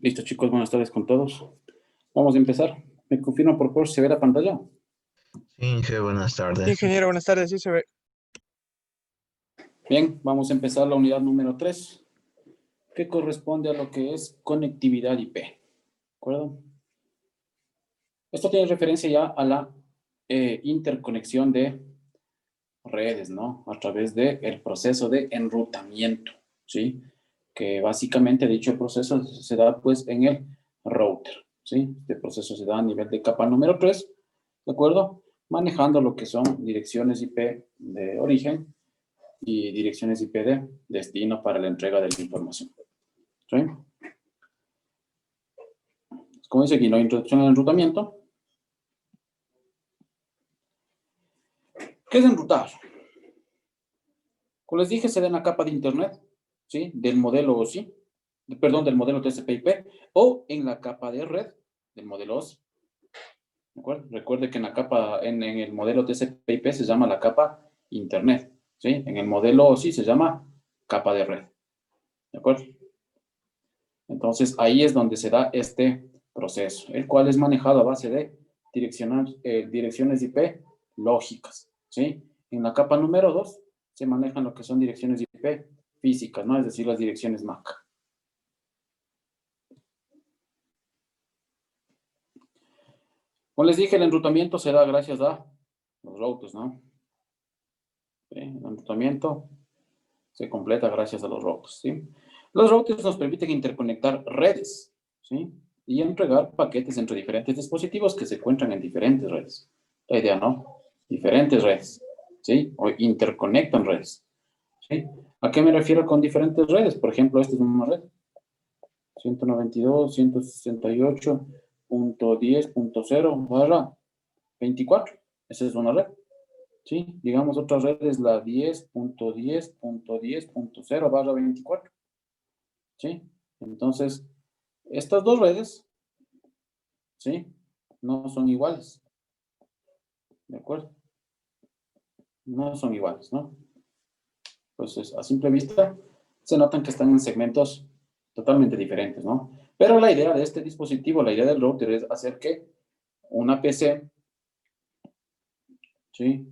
Listo, chicos, buenas tardes con todos. Vamos a empezar. ¿Me confirman por favor si se ve la pantalla? Inge, buenas Sí, tardes. ingeniero, buenas tardes, sí se ve. Bien, vamos a empezar la unidad número 3, que corresponde a lo que es conectividad IP. ¿De acuerdo? Esto tiene referencia ya a la interconexión de redes, ¿no? A través del proceso de enrutamiento, ¿sí? Que básicamente dicho proceso se da pues en el router, ¿sí? Este proceso se da a nivel de capa número 3, ¿de acuerdo? Manejando lo que son direcciones IP de origen y direcciones IP de destino para la entrega de la información, ¿sí? Como dice aquí, la introducción al enrutamiento. ¿Qué es enrutar? Como les dije, se da en la capa de internet, ¿sí? Del modelo OSI, perdón, del modelo TCP/IP, o en la capa de red del modelo OSI. ¿De acuerdo? Recuerde que en la capa, en el modelo TCP/IP se llama la capa internet, ¿sí? En el modelo OSI se llama capa de red. ¿De acuerdo? Entonces, ahí es donde se da este proceso, el cual es manejado a base de direcciones IP lógicas, ¿sí? En la capa número 2 se manejan lo que son direcciones IP físicas, ¿no? Es decir, las direcciones MAC. Como les dije, el enrutamiento se da gracias a los routers, ¿no? ¿Sí? El enrutamiento se completa gracias a los routers, ¿sí? Los routers nos permiten interconectar redes, ¿sí? Y entregar paquetes entre diferentes dispositivos que se encuentran en diferentes redes. La idea, ¿no? Diferentes redes, ¿sí? O interconectan redes, ¿sí? ¿A qué me refiero con diferentes redes? Por ejemplo, esta es una red. 192.168.10.0/24. Esa es una red. ¿Sí? Digamos, otra red es la 10.10.10.0/24. ¿Sí? Entonces, estas dos redes, ¿sí? No son iguales. ¿De acuerdo? No son iguales, ¿no? Entonces, a simple vista, se notan que están en segmentos totalmente diferentes, ¿no? Pero la idea de este dispositivo, la idea del router es hacer que una PC, ¿sí?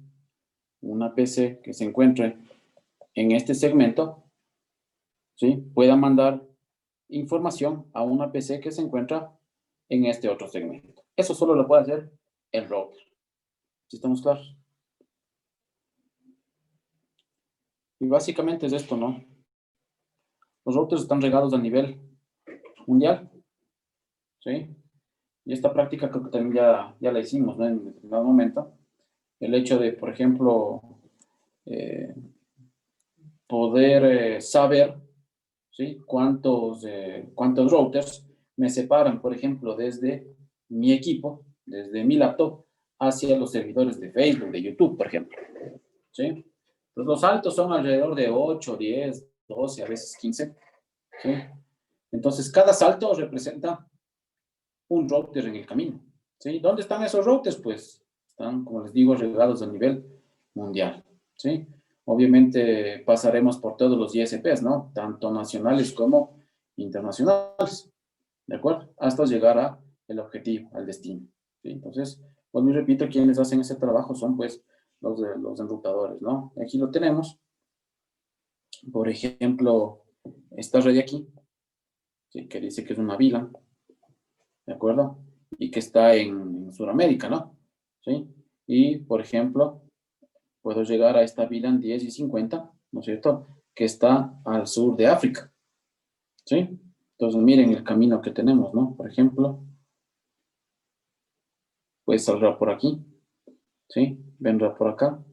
Una PC que se encuentre en este segmento, ¿sí? Pueda mandar información a una PC que se encuentra en este otro segmento. Eso solo lo puede hacer el router. ¿Sí estamos claros? Y básicamente es esto, ¿no? Los routers están regados a nivel mundial, ¿sí? Y esta práctica creo que también ya la hicimos, ¿no? En determinado momento. El hecho de, por ejemplo, poder saber, ¿sí? cuántos routers me separan, por ejemplo, desde mi equipo, desde mi laptop, hacia los servidores de Facebook, de YouTube, por ejemplo, ¿sí? Entonces, los saltos son alrededor de 8, 10, 12, a veces 15, ¿sí? Entonces, cada salto representa un router en el camino, ¿sí? ¿Dónde están esos routers? Pues están, como les digo, regados a nivel mundial, ¿sí? Obviamente pasaremos por todos los ISPs, ¿no? Tanto nacionales como internacionales, ¿de acuerdo? Hasta llegar al objetivo, al destino, ¿sí? Entonces, pues me repito, quienes hacen ese trabajo son, pues, los enrutadores, ¿no? Aquí lo tenemos. Por ejemplo, esta red de aquí, ¿sí? Que dice que es una VLAN, ¿de acuerdo? Y que está en Sudamérica, ¿no? ¿Sí? Y, por ejemplo, puedo llegar a esta VLAN 10 y 50, ¿no es cierto? Que está al sur de África, ¿sí? Entonces, miren el camino que tenemos, ¿no? Por ejemplo, pues saldrá por aquí, ¿sí? Vendrá por acá,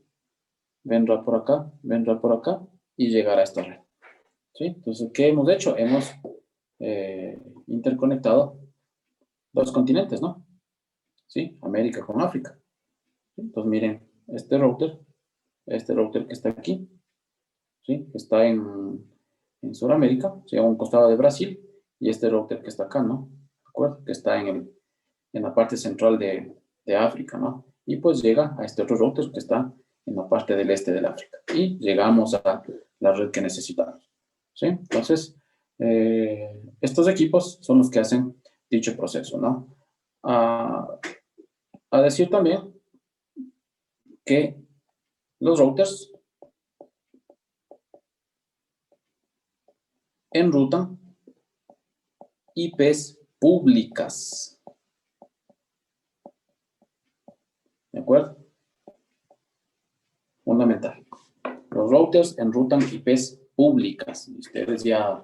vendrá por acá, vendrá por acá y llegará a esta red, ¿sí? Entonces, ¿qué hemos hecho? Hemos interconectado dos continentes, ¿no? ¿Sí? América con África. Entonces, miren, este router que está aquí, ¿sí? Que está en Sudamérica, ¿sí? A un costado de Brasil, y este router que está acá, ¿no? ¿De acuerdo? Que está en la parte central de África, ¿no? Y pues llega a este otro router que está en la parte del este del África. Y llegamos a la red que necesitamos, ¿sí? Entonces, estos equipos son los que hacen dicho proceso, ¿no? A decir también que los routers enrutan IPs públicas. ¿De acuerdo? Fundamental. Los routers enrutan IPs públicas. Ustedes ya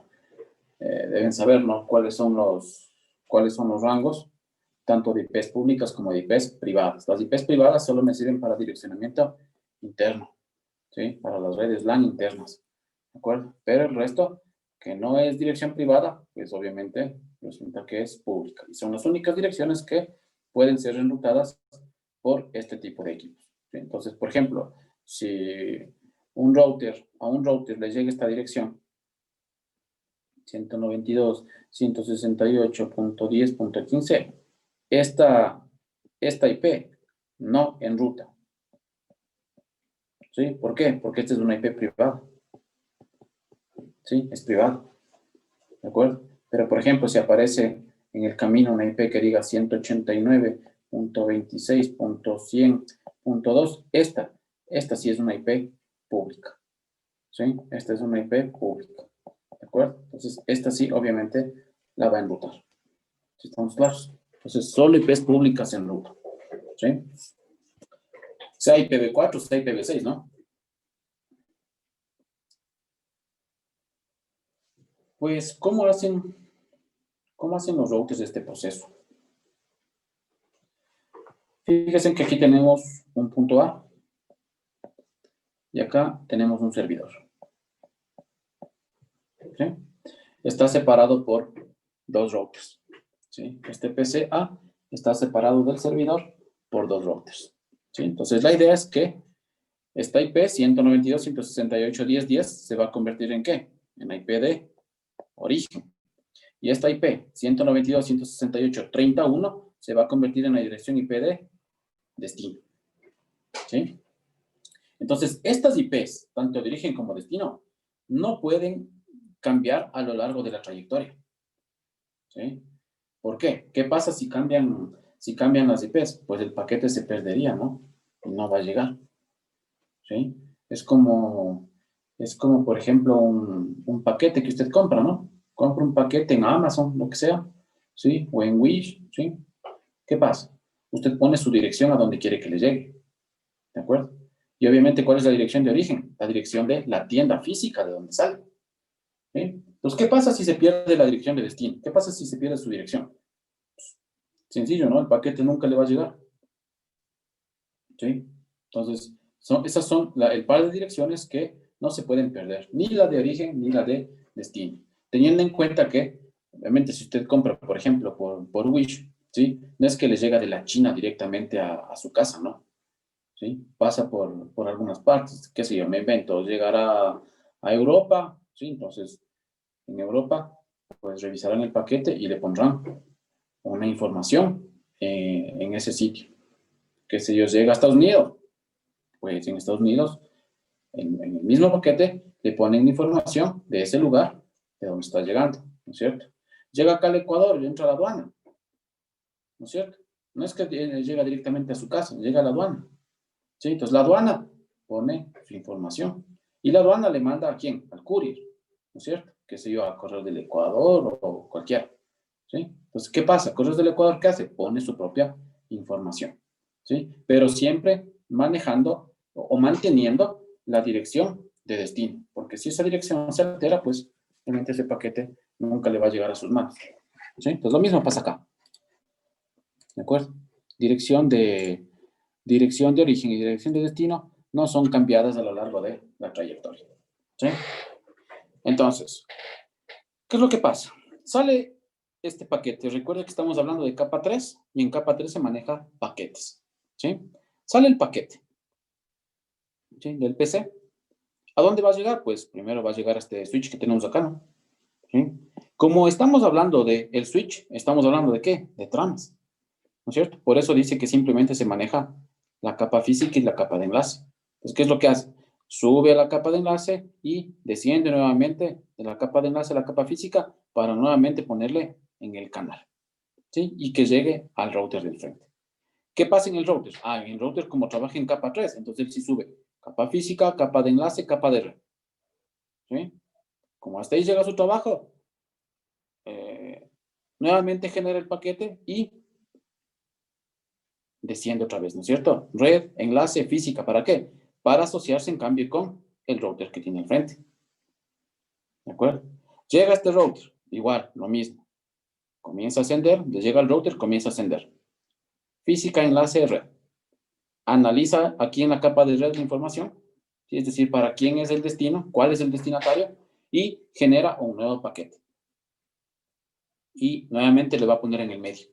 deben saber, ¿no? ¿Cuáles son los rangos, tanto de IPs públicas como de IPs privadas? Las IPs privadas solo me sirven para direccionamiento interno, ¿sí? Para las redes LAN internas, ¿de acuerdo? Pero el resto, que no es dirección privada, pues obviamente resulta que es pública. Y son las únicas direcciones que pueden ser enrutadas por este tipo de equipos, ¿sí? Entonces, por ejemplo, si a un router le llega esta dirección, 192.168.10.15, esta IP no enruta. ¿Sí? ¿Por qué? Porque esta es una IP privada. ¿Sí? Es privada. ¿De acuerdo? Pero, por ejemplo, si aparece en el camino una IP que diga 189.26.100.2, esta sí es una IP pública. ¿Sí? Esta es una IP pública. ¿De acuerdo? Entonces, esta sí, obviamente, la va a enrutar. ¿Sí estamos claros? Entonces, solo IPs públicas se enrutan. ¿Sí? Sea IPv4, sea IPv6, ¿no? Pues, ¿cómo hacen los routers este proceso? Fíjense que aquí tenemos un punto A y acá tenemos un servidor. ¿Sí? Está separado por dos routers. ¿Sí? Este PCA está separado del servidor por dos routers. ¿Sí? Entonces, la idea es que esta IP 192.168.10.10 se va a convertir ¿en qué? En IP de origen. Y esta IP 192.168.31 se va a convertir en la dirección IP de destino. ¿Sí? Entonces, estas IPs, tanto de origen como destino, no pueden cambiar a lo largo de la trayectoria. ¿Sí? ¿Por qué? ¿Qué pasa si cambian las IPs? Pues el paquete se perdería, ¿no? Y no va a llegar. ¿Sí? Es como, por ejemplo, un paquete que usted compra, ¿no? Compra un paquete en Amazon, lo que sea, ¿sí? O en Wish, ¿sí? ¿Qué pasa? Usted pone su dirección a donde quiere que le llegue, ¿de acuerdo? Y obviamente, ¿cuál es la dirección de origen? La dirección de la tienda física de donde sale. ¿Sí? Entonces, ¿qué pasa si se pierde la dirección de destino? ¿Qué pasa si se pierde su dirección? Sencillo, ¿no? El paquete nunca le va a llegar. ¿Sí? Entonces, esas son el par de direcciones que no se pueden perder, ni la de origen ni la de destino. Teniendo en cuenta que, obviamente, si usted compra, por ejemplo, por Wish, ¿sí? No es que le llega de la China directamente a su casa, ¿no? ¿Sí? Pasa por algunas partes, qué sé yo, me invento, llegará a Europa, ¿sí? Entonces, en Europa, pues revisarán el paquete y le pondrán una información en ese sitio. Que si yo llega a Estados Unidos, pues en Estados Unidos, en el mismo paquete, le ponen información de ese lugar, de donde está llegando, ¿no es cierto? Llega acá al Ecuador y entra a la aduana, ¿no es cierto? No es que llega directamente a su casa, llega a la aduana. ¿Sí? Entonces la aduana pone su información y la aduana le manda ¿a quién? Al courier, ¿no es cierto? Que se yo, a Correos del Ecuador o cualquiera. ¿Sí? Entonces, ¿qué pasa? Correos del Ecuador, ¿qué hace? Pone su propia información. ¿Sí? Pero siempre manejando o manteniendo la dirección de destino, porque si esa dirección se altera, pues obviamente ese paquete nunca le va a llegar a sus manos. ¿Sí? Entonces lo mismo pasa acá. ¿De acuerdo? Dirección de origen y dirección de destino no son cambiadas a lo largo de la trayectoria. ¿Sí? Entonces, ¿qué es lo que pasa? Sale este paquete. Recuerda que estamos hablando de capa 3 y en capa 3 se maneja paquetes. ¿Sí? Sale el paquete, ¿sí? Del PC. ¿A dónde va a llegar? Pues primero va a llegar a este switch que tenemos acá, ¿no? ¿Sí? Como estamos hablando del switch, estamos hablando de ¿qué? De tramas, ¿no es cierto? Por eso dice que simplemente se maneja la capa física y la capa de enlace. Entonces, ¿qué es lo que hace? Sube a la capa de enlace y desciende nuevamente de la capa de enlace a la capa física para nuevamente ponerle en el canal, ¿sí? Y que llegue al router del frente. ¿Qué pasa en el router? En el router como trabaja en capa 3, entonces él sí sube capa física, capa de enlace, capa de red, ¿sí? Como hasta ahí llega su trabajo, nuevamente genera el paquete y desciende otra vez, ¿no es cierto? Red, enlace, física, ¿para qué? Para asociarse en cambio con el router que tiene enfrente. ¿De acuerdo? Llega este router, igual, lo mismo. Comienza a ascender, le llega al router, comienza a ascender. Física, enlace, red. Analiza aquí en la capa de red la información, ¿sí? Es decir, para quién es el destino, cuál es el destinatario, y genera un nuevo paquete. Y nuevamente le va a poner en el medio,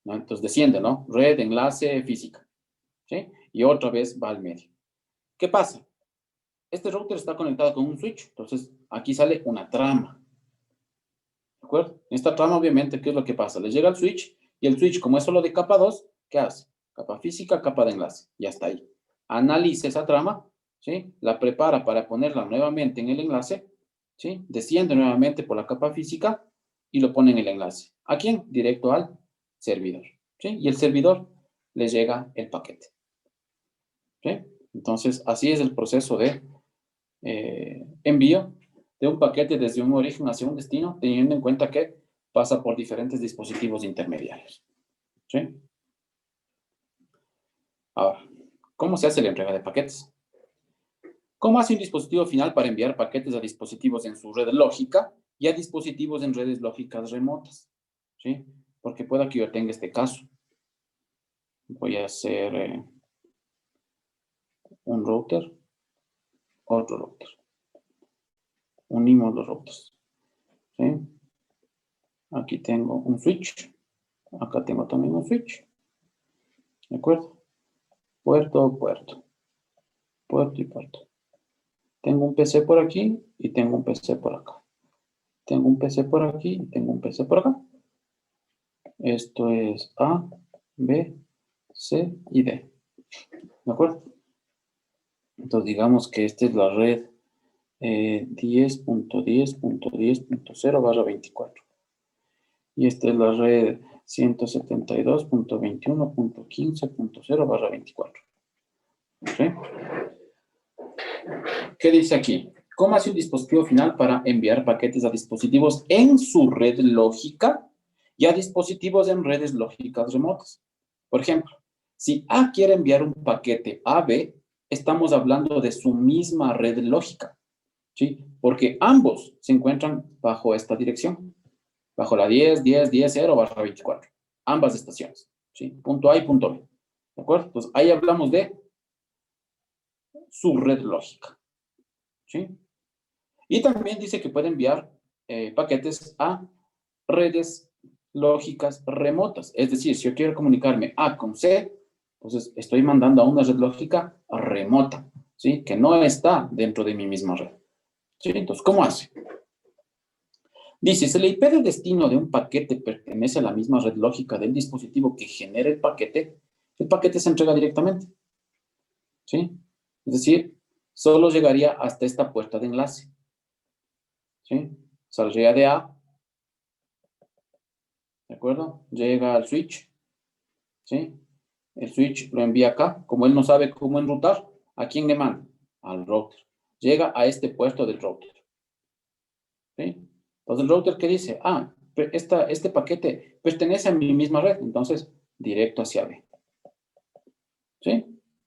¿no? Entonces desciende, ¿no? Red, enlace, física, ¿sí? Y otra vez va al medio. ¿Qué pasa? Este router está conectado con un switch, entonces aquí sale una trama. ¿De acuerdo? En esta trama, obviamente, ¿qué es lo que pasa? Le llega al switch y el switch, como es solo de capa 2, ¿qué hace? Capa física, capa de enlace. Ya está ahí. Analiza esa trama, ¿sí? La prepara para ponerla nuevamente en el enlace, ¿sí? Desciende nuevamente por la capa física y lo pone en el enlace. ¿A quién? Directo al servidor, ¿sí? Y el servidor le llega el paquete, ¿sí? Entonces, así es el proceso de envío de un paquete desde un origen hacia un destino, teniendo en cuenta que pasa por diferentes dispositivos intermediarios, ¿sí? Ahora, ¿cómo se hace la entrega de paquetes? ¿Cómo hace un dispositivo final para enviar paquetes a dispositivos en su red lógica y a dispositivos en redes lógicas remotas? ¿Sí? Porque pueda que yo tenga este caso. Voy a hacer un router, otro router. Unimos los routers, ¿sí? Aquí tengo un switch. Acá tengo también un switch. ¿De acuerdo? Puerto, puerto. Puerto y puerto. Tengo un PC por aquí y tengo un PC por acá. Tengo un PC por aquí y tengo un PC por acá. Esto es A, B, C y D. ¿De acuerdo? Entonces digamos que esta es la red 10.10.10.0/24. Y esta es la red 172.21.15.0/24. ¿Sí? ¿Qué dice aquí? ¿Cómo hace un dispositivo final para enviar paquetes a dispositivos en su red lógica y a dispositivos en redes lógicas remotas? Por ejemplo, si A quiere enviar un paquete a B, estamos hablando de su misma red lógica, ¿sí? Porque ambos se encuentran bajo esta dirección, bajo la 10.10.10.0/24. Ambas estaciones, ¿sí? Punto A y punto B. ¿De acuerdo? Entonces, ahí hablamos de su red lógica, ¿sí? Y también dice que puede enviar paquetes a redes lógicas remotas. Es decir, si yo quiero comunicarme A con C, entonces estoy mandando a una red lógica remota, ¿sí? Que no está dentro de mi misma red, ¿sí? Entonces, ¿cómo hace? Dice, si la IP de destino de un paquete pertenece a la misma red lógica del dispositivo que genera el paquete se entrega directamente, ¿sí? Es decir, solo llegaría hasta esta puerta de enlace, ¿sí? Saldría de A, ¿de acuerdo? Llega al switch, ¿sí? El switch lo envía acá. Como él no sabe cómo enrutar, ¿a quién le manda? Al router. Llega a este puerto del router, ¿sí? Entonces el router, ¿qué dice? Este paquete pertenece a mi misma red, entonces directo hacia B, ¿sí?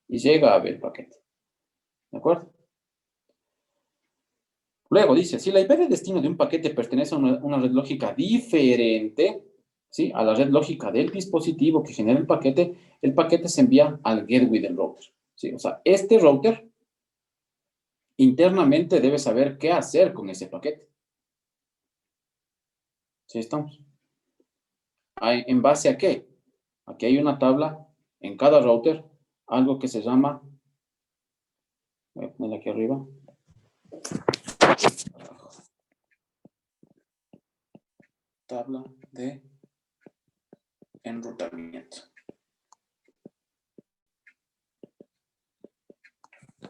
Y llega a B el paquete, ¿de acuerdo? Luego dice, si la IP de destino de un paquete pertenece a una red lógica diferente, ¿sí? A la red lógica del dispositivo que genera el paquete se envía al gateway del router, ¿sí? O sea, este router internamente debe saber qué hacer con ese paquete. ¿Sí estamos? ¿En base a qué? Aquí hay una tabla en cada router, algo que se llama, voy a ponerla aquí arriba, tabla de enrutamiento.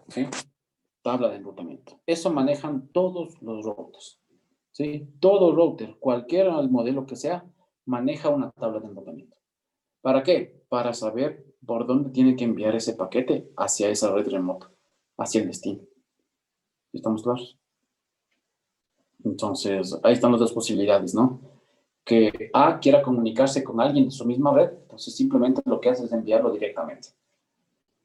¿Sí? Tabla de enrutamiento. Eso manejan todos los routers. ¿sí? Todo router, cualquier modelo que sea, maneja una tabla de enrutamiento. ¿Para qué? Para saber por dónde tiene que enviar ese paquete hacia esa red remota, hacia el destino. ¿Estamos claros? Entonces, ahí están las dos posibilidades, ¿no? Que A quiera comunicarse con alguien de su misma red, entonces simplemente lo que hace es enviarlo directamente.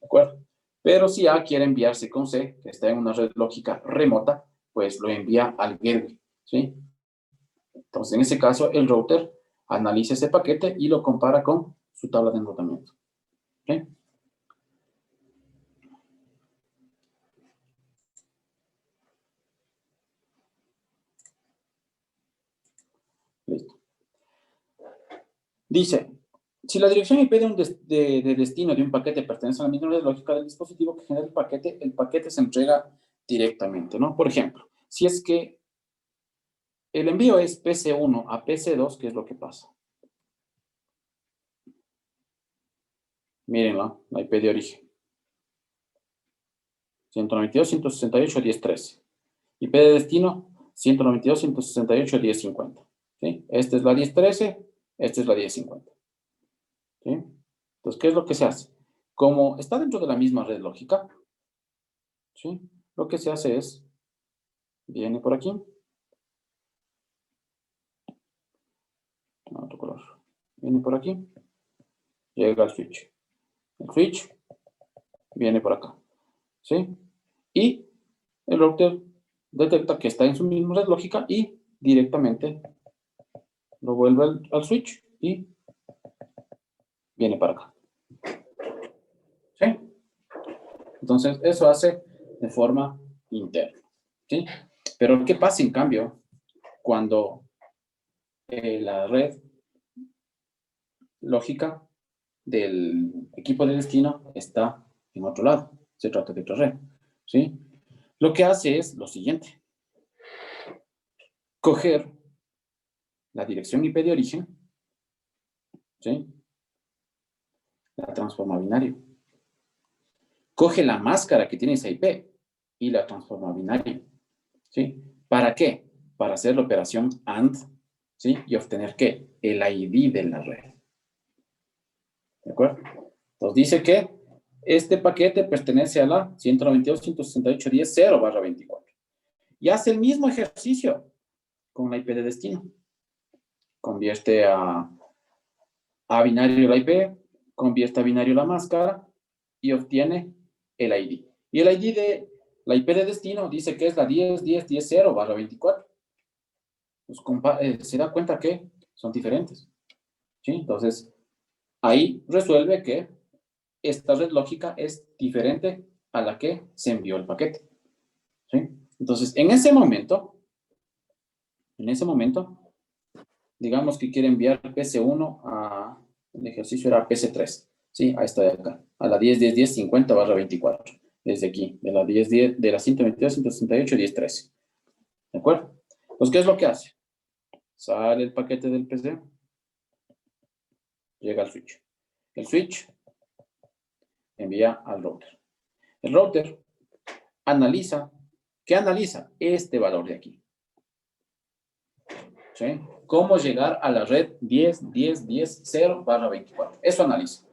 ¿De acuerdo? Pero si A quiere enviarse con C, que está en una red lógica remota, pues lo envía al gateway, ¿sí? Entonces, en ese caso, el router analiza ese paquete y lo compara con su tabla de enrutamiento. ¿Sí? Listo. Dice, si la dirección IP de destino de un paquete pertenece a la misma red lógica del dispositivo que genera el paquete se entrega directamente, ¿no? Por ejemplo, si es que el envío es PC1 a PC2, ¿qué es lo que pasa? Mírenla, la IP de origen. 192.168.10.13. IP de destino, 192.168.10.50. ¿Sí? Esta es la 10.13, esta es la 10.50. ¿Sí? Entonces, ¿qué es lo que se hace? Como está dentro de la misma red lógica, ¿sí? Lo que se hace es, viene por aquí, otro color, viene por aquí, llega al switch. El switch viene por acá, ¿sí? Y el router detecta que está en su misma red lógica y directamente lo vuelve al switch y viene para acá. ¿Sí? Entonces, eso hace de forma interna. ¿Sí? Pero, ¿qué pasa en cambio cuando la red lógica del equipo de destino está en otro lado? Se trata de otra red. ¿Sí? Lo que hace es lo siguiente. Coger la dirección IP de origen, ¿sí? La transforma a binario. Coge la máscara que tiene esa IP y la transforma a binario. ¿Sí? ¿Para qué? Para hacer la operación AND, ¿sí? Y obtener, ¿qué? El ID de la red. ¿De acuerdo? Entonces dice que este paquete pertenece a la 192.168.10.0/24. Y hace el mismo ejercicio con la IP de destino. Convierte a binario la IP, convierte a binario la máscara y obtiene el ID. Y el ID de la IP de destino dice que es la 10.10.10.0/24. Pues se da cuenta que son diferentes. ¿Sí? Entonces, ahí resuelve que esta red lógica es diferente a la que se envió el paquete. ¿Sí? Entonces, en ese momento, digamos que quiere enviar PC1 a, el ejercicio era PC3, ¿sí? A esta de acá, a la 10.10.10.50/24, desde aquí, de la 10.10, de la 122.168.10.13. ¿De acuerdo? Pues, ¿qué es lo que hace? Sale el paquete del PC, llega al switch. El switch envía al router. El router analiza, ¿qué analiza? Este valor de aquí. ¿Sí? ¿Cómo llegar a la red 10.10.10.0/24? Eso analiza.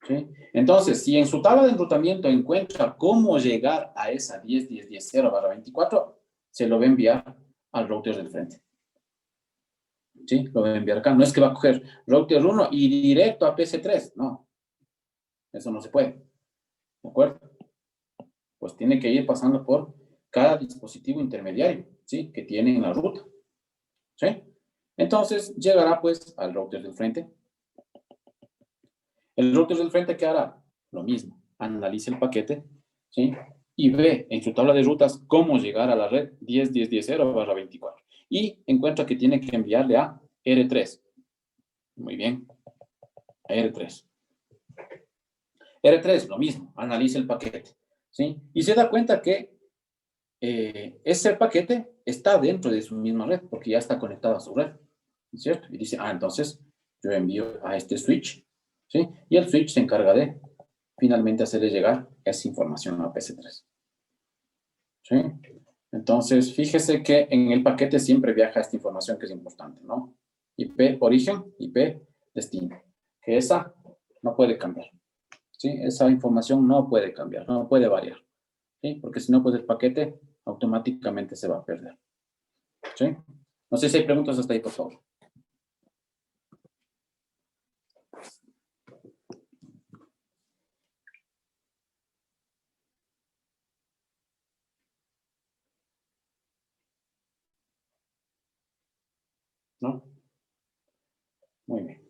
¿Sí? Entonces, si en su tabla de enrutamiento encuentra cómo llegar a esa 10.10.10.0/24, se lo va a enviar al router del frente. ¿Sí? Lo va a enviar acá. No es que va a coger router 1 y directo a PC3. No. Eso no se puede. ¿De acuerdo? Pues tiene que ir pasando por cada dispositivo intermediario, ¿sí? Que tiene en la ruta. ¿Sí? Entonces, llegará pues al router del frente. El router del frente, ¿qué hará? Lo mismo. Analiza el paquete, ¿sí? Y ve en su tabla de rutas cómo llegar a la red 10.10.10.0/24. Y encuentra que tiene que enviarle a R3. Muy bien. A R3. R3, lo mismo. Analiza el paquete, ¿sí? Y se da cuenta que ese paquete está dentro de su misma red, porque ya está conectado a su red, ¿cierto? Y dice, entonces yo envío a este switch, ¿sí? Y el switch se encarga de finalmente hacerle llegar esa información a PC3. ¿Sí? Entonces, fíjese que en el paquete siempre viaja esta información que es importante, ¿no? IP origen, IP destino. Que esa no puede cambiar, ¿sí? Esa información no puede cambiar, no puede variar, ¿sí? Porque si no, pues el paquete automáticamente se va a perder, ¿sí? No sé si hay preguntas hasta ahí, por favor. ¿No? Muy bien.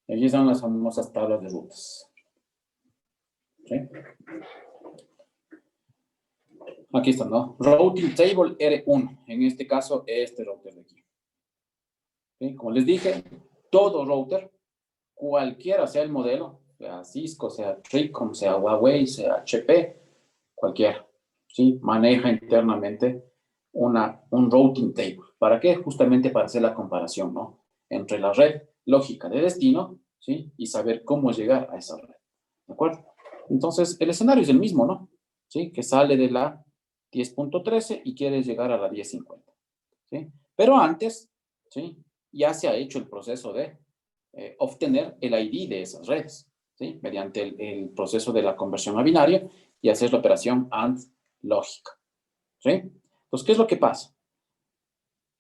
Allí están las famosas tablas de rutas, ¿sí? Aquí están, ¿no? Routing Table R1. En este caso, este router de aquí. ¿Sí? Como les dije, todo router, cualquiera sea el modelo, sea Cisco, sea Tricom, sea Huawei, sea HP, cualquiera, ¿sí? Maneja internamente un routing table. ¿Para qué? Justamente para hacer la comparación, ¿no? Entre la red lógica de destino, ¿sí? Y saber cómo llegar a esa red, ¿de acuerdo? Entonces, el escenario es el mismo, ¿no? ¿Sí? Que sale de la 10.13 y quiere llegar a la 10.50, ¿sí? Pero antes, ¿sí? Ya se ha hecho el proceso de obtener el ID de esas redes, ¿sí? Mediante el proceso de la conversión a binario y hacer la operación AND lógica, ¿sí? Entonces, ¿qué es lo que pasa?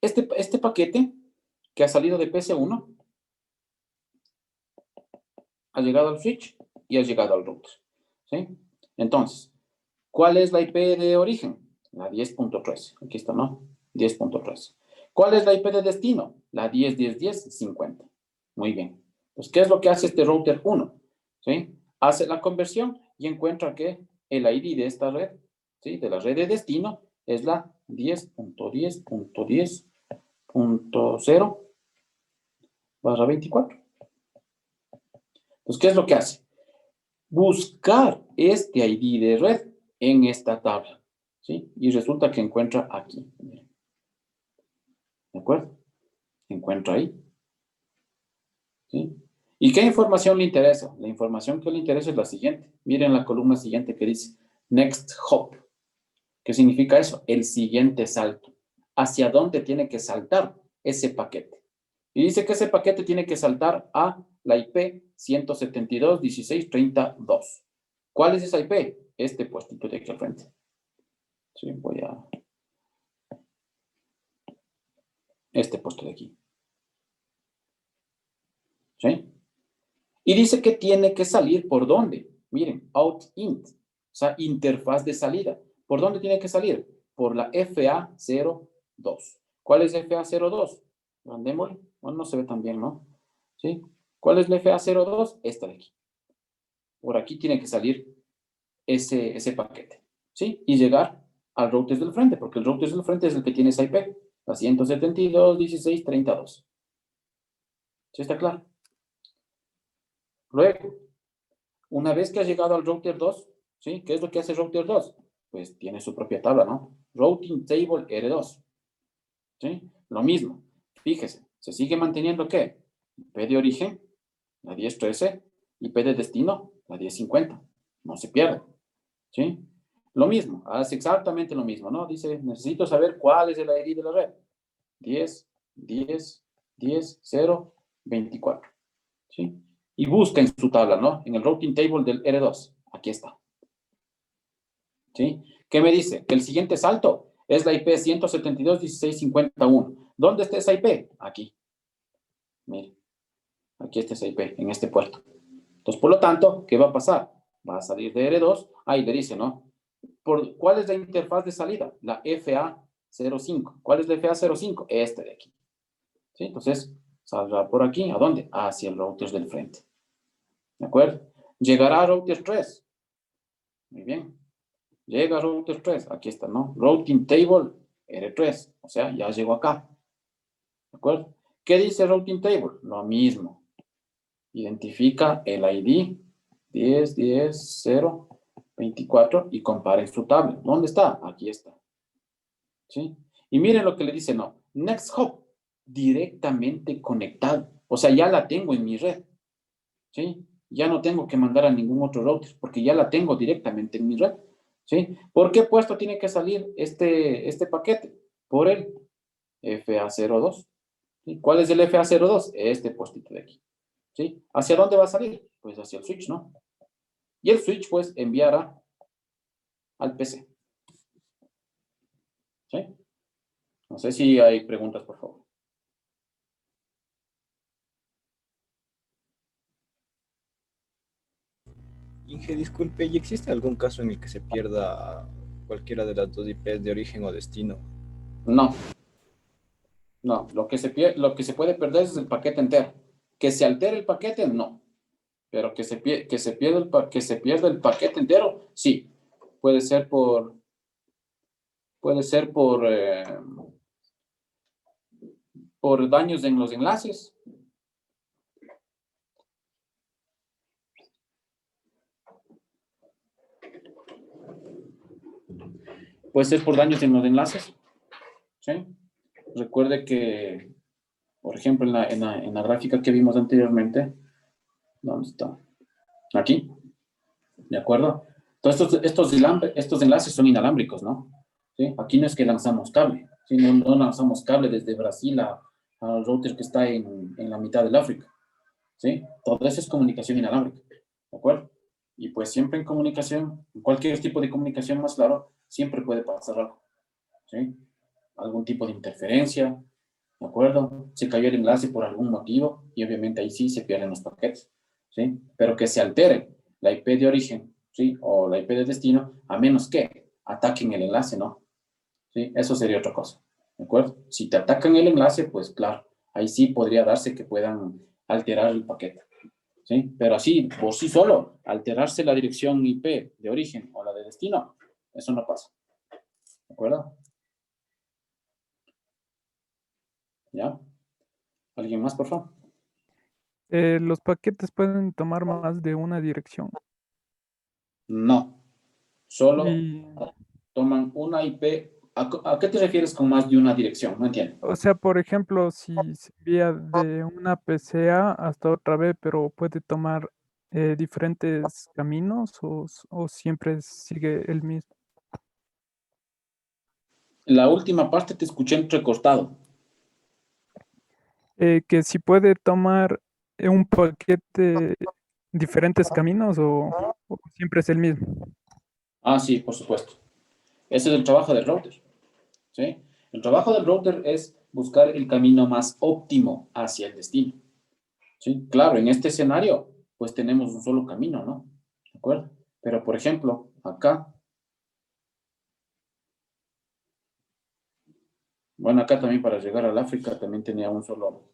Este paquete que ha salido de PC1 ha llegado al switch y ha llegado al router, ¿sí? Entonces, ¿cuál es la IP de origen? La 10.13. Aquí está, ¿no? 10.13. ¿Cuál es la IP de destino? La 10.10.10.50. Muy bien. Pues, ¿qué es lo que hace este router 1? ¿Sí? Hace la conversión y encuentra que el ID de esta red, ¿sí? De la red de destino, es la 10.10.10.0/24. Pues, ¿qué es lo que hace? Buscar este ID de red en esta tabla, ¿sí? Y resulta que encuentra aquí. ¿De acuerdo? Encuentra ahí, ¿sí? ¿Y qué información le interesa? La información que le interesa es la siguiente. Miren la columna siguiente que dice Next Hop. ¿Qué significa eso? El siguiente salto. ¿Hacia dónde tiene que saltar ese paquete? Y dice que ese paquete tiene que saltar a la IP 172.16.32. ¿Cuál es esa IP? Este puestito de aquí al frente. Sí, voy a... Este puesto de aquí. ¿Sí? Y dice que tiene que salir por dónde. Miren, out-int, o sea, interfaz de salida. ¿Por dónde tiene que salir? Por la FA02. ¿Cuál es FA02? Mandémosle. Bueno, no se ve tan bien, ¿no? ¿Sí? ¿Cuál es la FA02? Esta de aquí. Por aquí tiene que salir ese paquete. ¿Sí? Y llegar al router del frente, porque el router del frente es el que tiene esa IP, la 172.16.32. ¿Sí está claro? Luego, una vez que has llegado al router 2, ¿sí? ¿Qué es lo que hace el router 2? Pues tiene su propia tabla, ¿no? Routing Table R2, ¿sí? Lo mismo. Fíjese, ¿se sigue manteniendo qué? IP de origen, la 10.13, IP de destino, la 10.50. No se pierde, ¿sí? Lo mismo, hace exactamente lo mismo, ¿no? Dice, necesito saber cuál es el ID de la red. 10, 10, 10, 0, 24, ¿sí? Y busca en su tabla, ¿no? En el routing table del R2. Aquí está. ¿Sí? ¿Qué me dice? Que el siguiente salto es la IP 172.16.51. ¿Dónde está esa IP? Aquí. Mire, aquí está esa IP, en este puerto. Entonces, por lo tanto, ¿qué va a pasar? Va a salir de R2. Ahí le dice, ¿no? ¿Cuál es la interfaz de salida? La FA05. ¿Cuál es la FA05? Este de aquí. ¿Sí? Entonces, saldrá por aquí. ¿A dónde? Hacia el router del frente. ¿De acuerdo? Llegará a router 3. Muy bien. Llega a router 3. Aquí está, ¿no? Routing table R3. O sea, ya llegó acá. ¿De acuerdo? ¿Qué dice routing table? Lo mismo. Identifica el ID 10, 10, 0, 24 y compara en su tabla. ¿Dónde está? Aquí está. ¿Sí? Y miren lo que le dice, no. Next hop, directamente conectado. O sea, ya la tengo en mi red. ¿Sí? Ya no tengo que mandar a ningún otro router porque ya la tengo directamente en mi red. ¿Sí? ¿Por qué puesto tiene que salir este paquete? Por el FA02. ¿Sí? ¿Cuál es el FA02? Este postito de aquí. ¿Sí? ¿Hacia dónde va a salir? Pues hacia el switch, ¿no? Y el switch, pues, enviará al PC. ¿Sí? No sé si hay preguntas, por favor. Inge, disculpe, ¿y existe algún caso en el que se pierda cualquiera de las dos IPs de origen o destino? No. No, lo que se puede perder es el paquete entero. Que se altere el paquete, no. Pero que se pierda el paquete entero, sí. Puede ser por daños en los enlaces. Puede ser por daños en los enlaces. ¿Sí? Recuerde que, por ejemplo, en la gráfica que vimos anteriormente, ¿dónde está? Aquí, ¿de acuerdo? Entonces, estos enlaces son inalámbricos, ¿no? ¿Sí? Aquí no es que lanzamos cable, ¿sí? No lanzamos cable desde Brasil al router que está en la mitad del África, ¿sí? Todo eso es comunicación inalámbrica, ¿de acuerdo? Y pues siempre en comunicación, en cualquier tipo de comunicación más claro, siempre puede pasar algo, ¿sí? Algún tipo de interferencia, ¿de acuerdo? Se cayó el enlace por algún motivo y obviamente ahí sí se pierden los paquetes, ¿sí? Pero que se altere la IP de origen, ¿sí? O la IP de destino, a menos que ataquen el enlace, ¿no? ¿Sí? Eso sería otra cosa, ¿de acuerdo? Si te atacan el enlace, pues claro, ahí sí podría darse que puedan alterar el paquete, ¿sí? Pero así, por sí solo, alterarse la dirección IP de origen o la de destino, eso no pasa, ¿de acuerdo? ¿Ya? ¿Alguien más, por favor? Los paquetes pueden tomar más de una dirección. No, solo Y, toman una IP. ¿A qué te refieres con más de una dirección? No entiendo. o sea, por ejemplo, si se envía de una PCA hasta otra B, pero puede tomar diferentes caminos o siempre sigue el mismo. La última parte te escuché entrecortado. Que si puede tomar un paquete diferentes caminos o siempre es el mismo. Ah, sí, por supuesto. Ese es el trabajo del router, ¿sí? El trabajo del router es buscar el camino más óptimo hacia el destino, ¿sí? Claro, en este escenario, pues tenemos un solo camino, ¿no? ¿De acuerdo? Pero, por ejemplo, acá, bueno, acá también para llegar al África también tenía un solo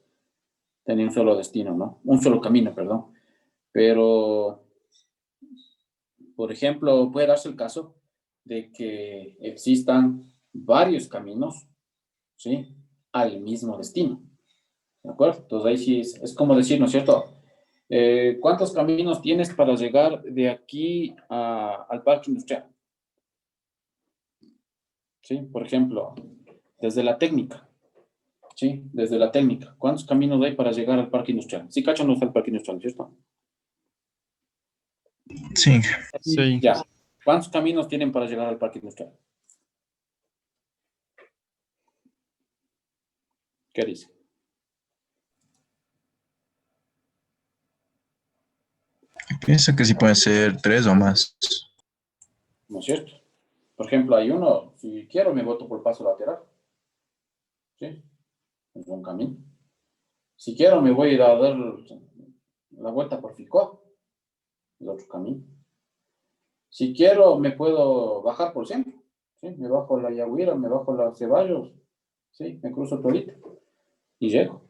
destino, ¿no? Un solo camino, perdón. Pero, por ejemplo, puede darse el caso de que existan varios caminos, ¿sí? Al mismo destino, ¿de acuerdo? Entonces ahí sí es como decir, ¿no es cierto? ¿Cuántos caminos tienes para llegar de aquí al parque industrial? ¿Sí? Por ejemplo, desde la técnica, ¿sí? Desde la técnica. ¿Cuántos caminos hay para llegar al parque industrial? Sí, cachan no está el parque industrial, ¿cierto? Sí, Sí. Ya. ¿Cuántos caminos tienen para llegar al parque industrial? ¿Qué dice? pienso que sí pueden ser 3 o más. ¿No es cierto? Por ejemplo, hay uno, si quiero me voto por paso lateral, ¿sí? Es un camino. Si quiero me voy a ir a dar la vuelta por Ficó, es otro camino. Si quiero me puedo bajar por centro, ¿sí? Me bajo la Yaguira, me bajo la Ceballos, ¿sí? Me cruzo Torito y llego.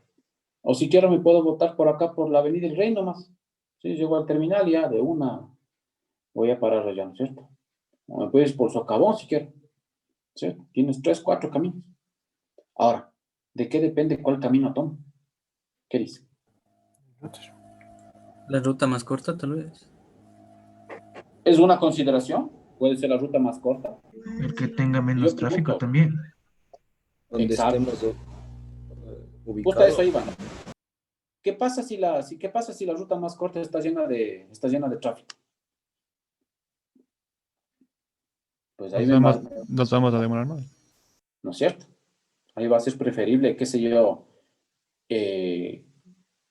O si quiero me puedo botar por acá por la Avenida del Rey nomás, ¿sí? Llego al terminal y ya de una voy a parar allá, ¿no es cierto? O me puedes por Socavón si quiero, ¿sí? Tienes 3, 4 caminos. Ahora, ¿de qué depende cuál camino tomo? ¿Qué dice? La ruta más corta, tal vez. Es una consideración, puede ser la ruta más corta. El que tenga Y yo menos tráfico pregunto, también. Donde exacto, estemos justo a eso ubicados. iba, ¿no? ¿Qué pasa si la ruta más corta está llena de tráfico? pues ahí Nos vamos a demorar más. ¿no es cierto? Ahí va a ser preferible, qué sé yo,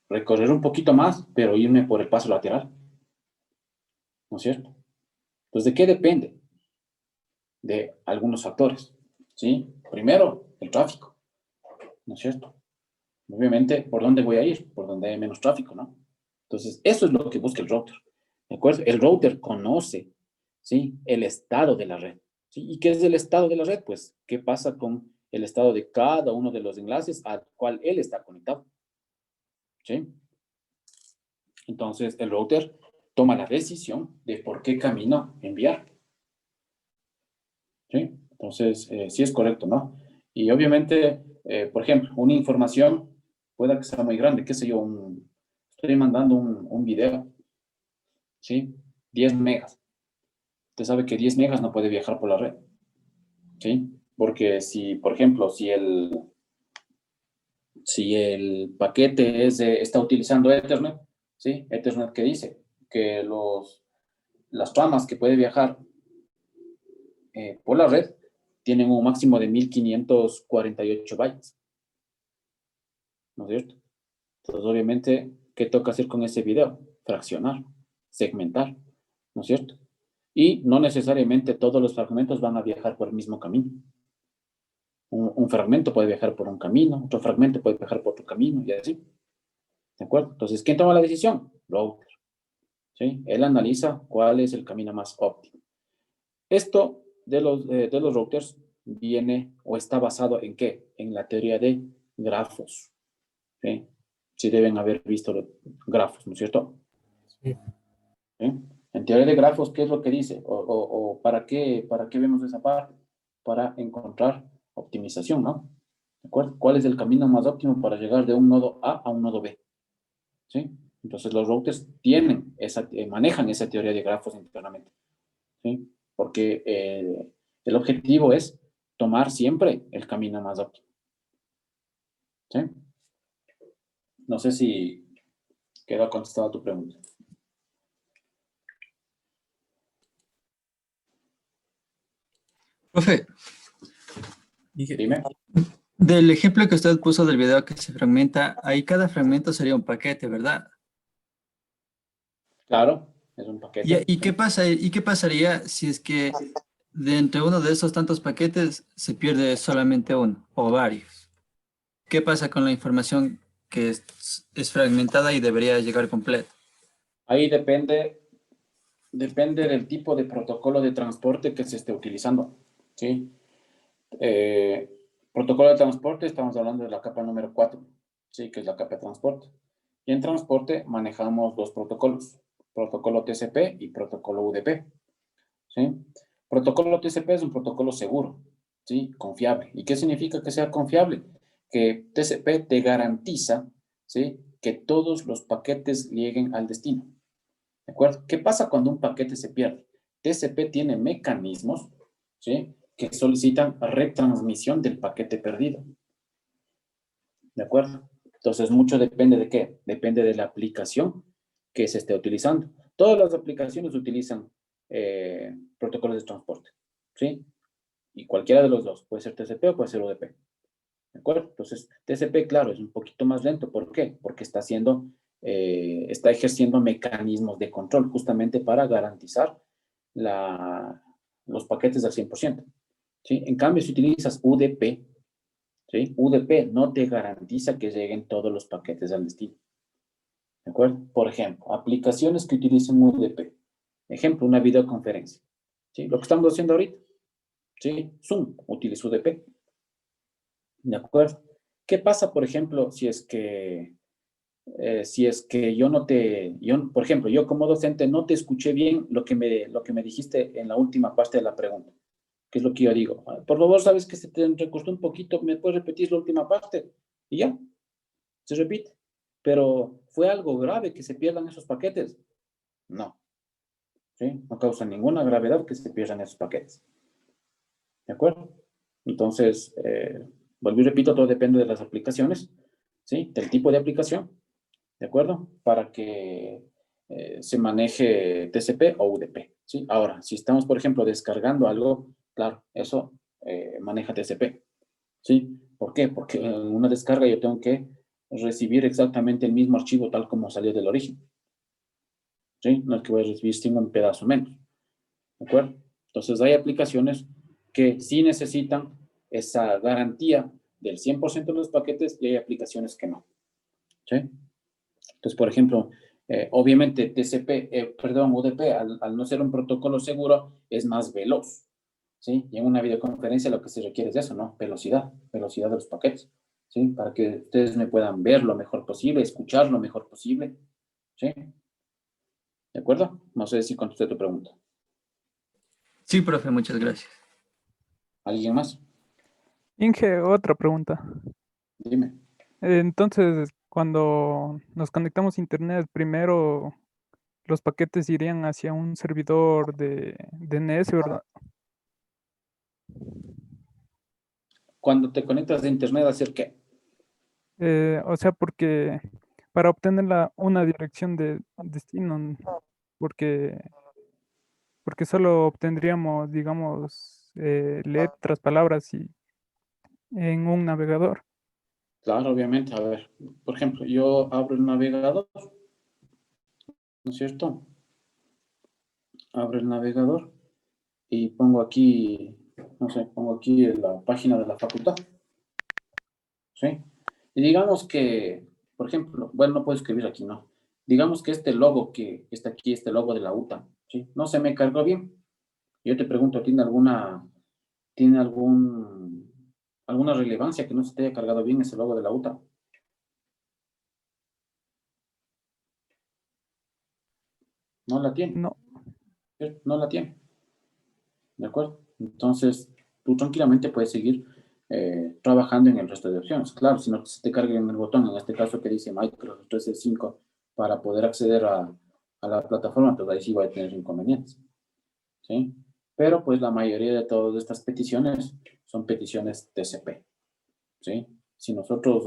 recorrer un poquito más, pero irme por el paso lateral, ¿no es cierto? Entonces, ¿de qué depende? De algunos factores, ¿sí? Primero, el tráfico, ¿no es cierto? Obviamente, ¿por dónde voy a ir? Por donde hay menos tráfico, ¿no? Entonces, eso es lo que busca el router, ¿de acuerdo? El router conoce, ¿sí? El estado de la red, ¿sí? ¿Y qué es el estado de la red? Pues, ¿qué pasa con el estado de cada uno de los enlaces al cual él está conectado? ¿Sí? Entonces, el router toma la decisión de por qué camino enviar. ¿Sí? Entonces, sí es correcto, ¿no? Y obviamente, por ejemplo, una información pueda que sea muy grande, qué sé yo, estoy mandando un video, ¿sí? 10 megas. Usted sabe que 10 megas no puede viajar por la red, ¿sí? Porque si, por ejemplo, si el paquete está utilizando Ethernet, ¿sí? Ethernet, ¿qué dice? Que las ramas que puede viajar por la red tienen un máximo de 1548 bytes, ¿no es cierto? Entonces, obviamente, ¿qué toca hacer con ese video? Fraccionar, segmentar, ¿no es cierto? Y no necesariamente todos los fragmentos van a viajar por el mismo camino. Un fragmento puede viajar por un camino, otro fragmento puede viajar por otro camino y así. ¿De acuerdo? Entonces, ¿quién toma la decisión? Router. ¿Sí? Él analiza cuál es el camino más óptimo. Esto de los routers viene o está basado en ¿qué? En la teoría de grafos. ¿Sí? Sí deben haber visto los grafos, ¿no es cierto? Sí. ¿Sí? En teoría de grafos, ¿qué es lo que dice? O ¿para qué vemos esa parte? Para encontrar optimización, ¿no? ¿De acuerdo? ¿Cuál es el camino más óptimo para llegar de un nodo A un nodo B? ¿Sí? Entonces los routers manejan esa teoría de grafos internamente. ¿Sí? Porque el objetivo es tomar siempre el camino más óptimo. ¿Sí? No sé si quedó contestada tu pregunta. Profe, Dime. del ejemplo que usted puso del video que se fragmenta, ahí cada fragmento sería un paquete, ¿verdad? Claro, es un paquete. ¿Y qué pasa, y qué pasaría si es que de entre uno de esos tantos paquetes se pierde solamente uno o varios? ¿Qué pasa con la información que es fragmentada y debería llegar completa? Ahí depende del tipo de protocolo de transporte que se esté utilizando. ¿Sí? Protocolo de transporte, estamos hablando de la capa número 4, ¿sí? Que es la capa de transporte. Y en transporte manejamos dos protocolos, protocolo TCP y protocolo UDP. ¿Sí? Protocolo TCP es un protocolo seguro, ¿sí? Confiable. ¿Y qué significa que sea confiable? Que TCP te garantiza, ¿sí? Que todos los paquetes lleguen al destino. ¿De acuerdo? ¿Qué pasa cuando un paquete se pierde? TCP tiene mecanismos, ¿sí? Que solicitan retransmisión del paquete perdido. ¿De acuerdo? Entonces, mucho depende de qué? Depende de la aplicación que se esté utilizando. Todas las aplicaciones utilizan protocolos de transporte, ¿sí? Y cualquiera de los dos, puede ser TCP o puede ser UDP. ¿De acuerdo? Entonces, TCP, claro, es un poquito más lento. ¿Por qué? Porque está ejerciendo mecanismos de control justamente para garantizar los paquetes al 100%. ¿Sí? En cambio, si utilizas UDP, ¿sí? UDP no te garantiza que lleguen todos los paquetes al destino. ¿De acuerdo? Por ejemplo, aplicaciones que utilicen UDP. Ejemplo, una videoconferencia. ¿Sí? Lo que estamos haciendo ahorita. ¿Sí? Zoom utiliza UDP. ¿De acuerdo? ¿Qué pasa, por ejemplo, si es que por ejemplo, yo como docente no te escuché bien lo que me dijiste en la última parte de la pregunta? ¿Qué es lo que yo digo? Por favor, sabes que se te recortó un poquito, ¿me puedes repetir la última parte? Y ya, se repite. Pero ¿fue algo grave que se pierdan esos paquetes? No, ¿sí? No causa ninguna gravedad que se pierdan esos paquetes. ¿De acuerdo? Entonces, vuelvo y repito, todo depende de las aplicaciones, ¿sí? Del tipo de aplicación, ¿de acuerdo? Para que se maneje TCP o UDP, ¿sí? Ahora, si estamos, por ejemplo, descargando algo Claro, eso maneja TCP. ¿Sí? ¿Por qué? Porque en una descarga yo tengo que recibir exactamente el mismo archivo tal como salió del origen. ¿Sí? No es que voy a recibir sin un pedazo menos. ¿De acuerdo? Entonces hay aplicaciones que sí necesitan esa garantía del 100% de los paquetes y hay aplicaciones que no. ¿Sí? Entonces, por ejemplo, obviamente UDP, al no ser un protocolo seguro, es más veloz. ¿Sí? Y en una videoconferencia lo que se requiere es eso, ¿no? Velocidad de los paquetes. ¿Sí? Para que ustedes me puedan ver lo mejor posible, escuchar lo mejor posible. ¿Sí? ¿De acuerdo? No sé si contesté tu pregunta. Sí, profe, muchas gracias. ¿Alguien más? Inge, otra pregunta. Dime. Entonces, cuando nos conectamos a internet, primero los paquetes irían hacia un servidor de NS, ¿verdad? Cuando te conectas de internet, ¿hacer qué? O sea, porque para obtener una dirección de destino, porque, porque solo obtendríamos, digamos, letras, palabras en un navegador. Claro, obviamente. A ver, por ejemplo, yo abro el navegador, ¿no es cierto? Abro el navegador y pongo aquí, no sé, pongo aquí la página de la facultad. ¿Sí? Y digamos que, por ejemplo, bueno, no puedo escribir aquí, ¿no? Digamos que este logo que está aquí, este logo de la UTA, ¿sí? No se me cargó bien. Yo te pregunto, ¿tiene alguna relevancia que no se te haya cargado bien ese logo de la UTA? No la tiene, No, ¿cierto? No la tiene. ¿De acuerdo? Entonces, tú tranquilamente puedes seguir trabajando en el resto de opciones. Claro, si no se te carga en el botón, en este caso que dice Microsoft 365, para poder acceder a la plataforma, pues ahí sí va a tener inconvenientes. ¿Sí? Pero pues la mayoría de todas estas peticiones son peticiones TCP. ¿Sí? Si nosotros,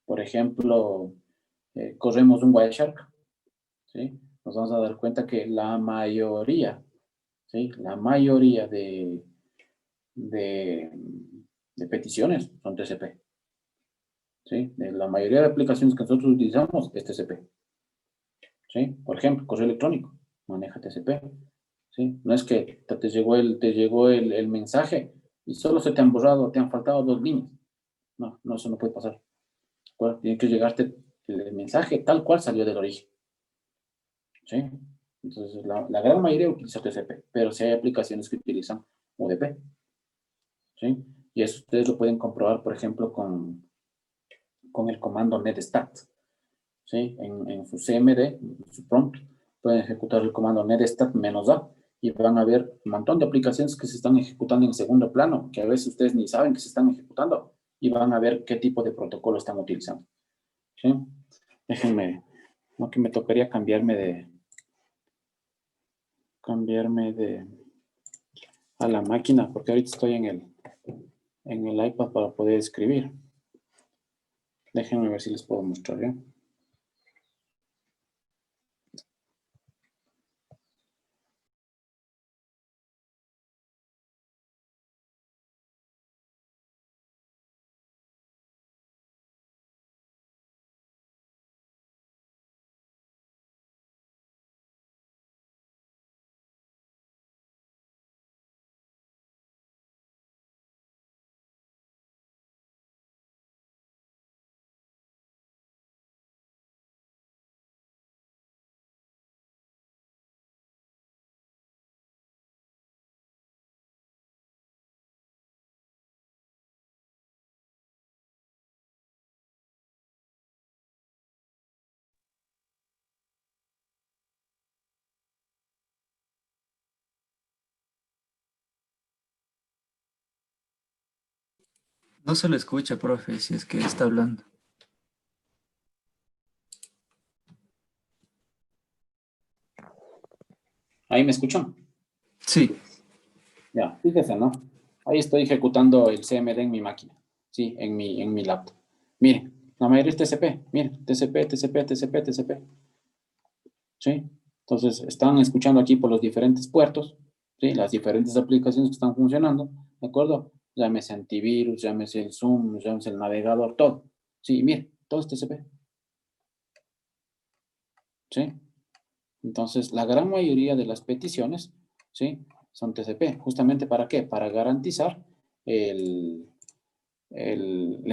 por ejemplo, corremos un Wireshark, ¿sí? Nos vamos a dar cuenta que la mayoría, ¿sí? La mayoría de, de peticiones son TCP. ¿Sí? De la mayoría de aplicaciones que nosotros utilizamos es TCP. ¿Sí? Por ejemplo, correo electrónico, maneja TCP. ¿Sí? No es que te llegó el mensaje y solo se te han borrado, te han faltado 2 líneas. No, no, eso no puede pasar. ¿De tiene que llegarte el mensaje tal cual salió del origen. ¿Sí? Entonces, la gran mayoría utiliza TCP, pero sí hay aplicaciones que utilizan UDP. ¿Sí? Y eso ustedes lo pueden comprobar, por ejemplo, con el comando netstat. ¿Sí? En su CMD, en su prompt, pueden ejecutar el comando netstat-a y van a ver un montón de aplicaciones que se están ejecutando en segundo plano, que a veces ustedes ni saben que se están ejecutando, y van a ver qué tipo de protocolo están utilizando. ¿Sí? Déjenme, no, que me tocaría cambiarme a la máquina, porque ahorita estoy en el iPad para poder escribir. Déjenme ver si les puedo mostrar, ¿ya? No se lo escucha, profe, si es que está hablando. ¿Ahí me escuchan? Sí, Ya, fíjese, ¿no? Ahí estoy ejecutando el CMD en mi máquina, sí, en mi laptop. Miren, la mayoría es TCP, miren, TCP, TCP, TCP, TCP. ¿Sí? Entonces, están escuchando aquí por los diferentes puertos, ¿sí? Las diferentes aplicaciones que están funcionando, ¿de acuerdo? Llámese antivirus, llámese el Zoom, llámese el navegador, todo. Sí, mire, todo es TCP. ¿Sí? Entonces, la gran mayoría de las peticiones, ¿sí? Son TCP. ¿Justamente para qué? Para garantizar la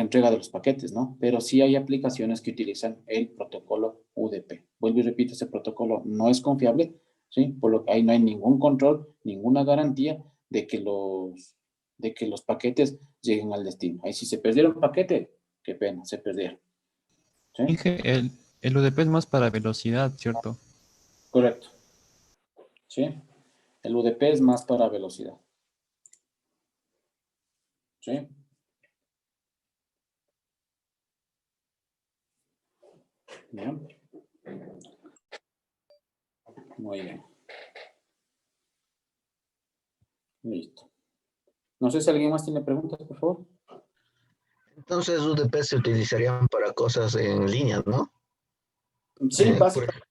entrega de los paquetes, ¿no? Pero sí hay aplicaciones que utilizan el protocolo UDP. Vuelvo y repito, ese protocolo no es confiable, ¿sí? Por lo que ahí no hay ningún control, ninguna garantía de que los paquetes lleguen al destino. Ahí si se perdieron el paquete, qué pena, se perdieron. ¿Sí? Inge, el UDP es más para velocidad, ¿cierto? Correcto. ¿Sí? El UDP es más para velocidad. ¿Sí? Bien. Muy bien. Listo. No sé si alguien más tiene preguntas, por favor. Entonces UDP se utilizarían para cosas en línea, ¿no? Sí, Eh, por, básicamente.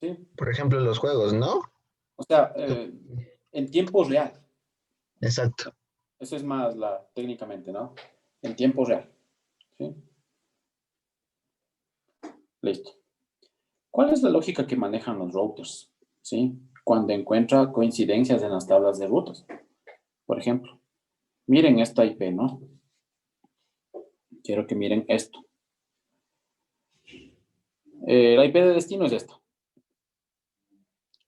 Sí. por ejemplo, los juegos, ¿no? O sea, en tiempo real. Exacto. Eso es más técnicamente, ¿no? En tiempo real. ¿Sí? Listo. ¿Cuál es la lógica que manejan los routers? ¿Sí? Cuando encuentra coincidencias en las tablas de rutas. Por ejemplo, miren esta IP, ¿no? Quiero que miren esto. La IP de destino es esta.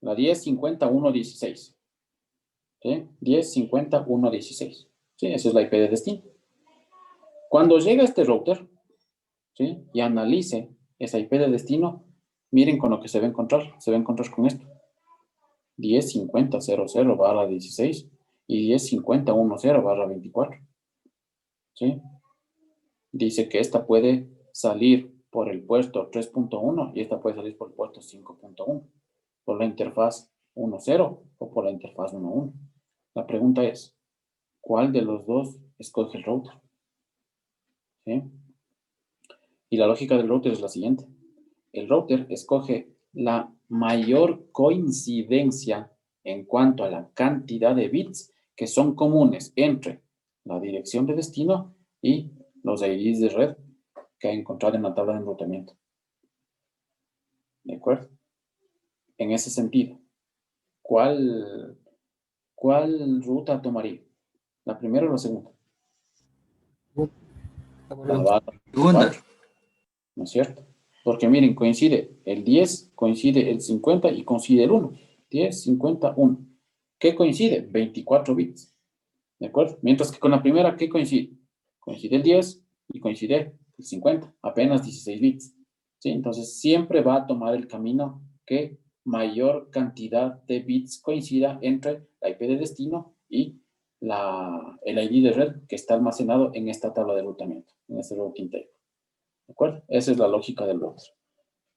La 10.50.1.16. ¿Sí? 10.50.1.16. ¿Sí? Esa es la IP de destino. Cuando llega este router, ¿sí? Y analice esa IP de destino, miren con lo que se va a encontrar. Se va a encontrar con esto. 10.50.00/16 y 10.50.10/24. ¿Sí? Dice que esta puede salir por el puerto 3.1 y esta puede salir por el puerto 5.1, por la interfaz 1.0 o por la interfaz 1.1. La pregunta es, ¿cuál de los dos escoge el router? ¿Sí? Y la lógica del router es la siguiente. El router escoge la mayor coincidencia en cuanto a la cantidad de bits que son comunes entre la dirección de destino y los IDs de red que ha encontrado en la tabla de enrutamiento. ¿De acuerdo? En ese sentido, ¿cuál ruta tomaría? ¿La primera o la segunda? La barra Segunda. 24, ¿no es cierto? Porque miren, coincide el 10, coincide el 50 y coincide el 1. 10, 50, 1. ¿Qué coincide? 24 bits. ¿De acuerdo? Mientras que con la primera, ¿qué coincide? Coincide el 10 y coincide el 50. Apenas 16 bits. ¿Sí? Entonces, siempre va a tomar el camino que mayor cantidad de bits coincida entre la IP de destino y el ID de red que está almacenado en esta tabla de enrutamiento, en este routing table. ¿De acuerdo? Esa es la lógica del router.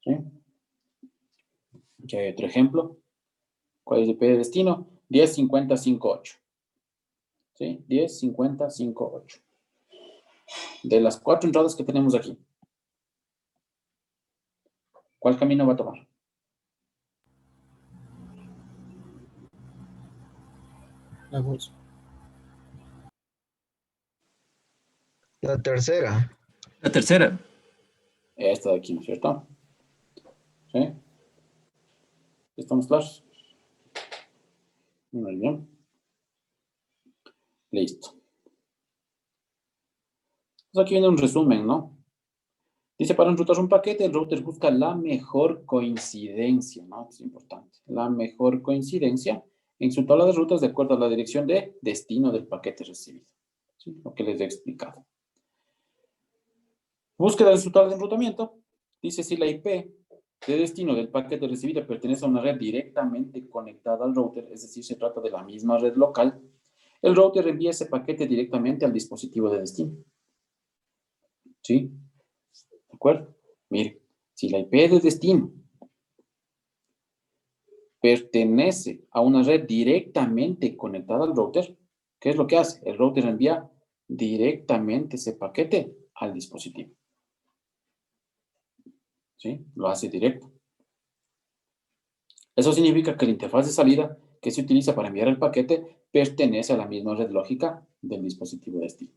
¿Sí? Aquí hay otro ejemplo. ¿Cuál es el IP de destino? 10.50.5.8. ¿Sí? 10.50.5.8. De las 4 entradas que tenemos aquí, ¿cuál camino va a tomar? La tercera. La tercera. Esta de aquí, ¿no es cierto? ¿Sí? ¿Estamos claros? Muy bien. Listo. Pues aquí viene un resumen, ¿no? Dice, para enrutar un paquete, el router busca la mejor coincidencia, ¿no? Es importante. La mejor coincidencia en su tabla de rutas de acuerdo a la dirección de destino del paquete recibido. ¿Sí? Lo que les he explicado. Búsqueda de su tabla de enrutamiento. Dice si la IP de destino del paquete recibido pertenece a una red directamente conectada al router, es decir, se trata de la misma red local, el router envía ese paquete directamente al dispositivo de destino. ¿Sí? ¿De acuerdo? Mire, si la IP de destino pertenece a una red directamente conectada al router, ¿qué es lo que hace? El router envía directamente ese paquete al dispositivo. ¿Sí? Lo hace directo. Eso significa que la interfaz de salida que se utiliza para enviar el paquete pertenece a la misma red lógica del dispositivo destino.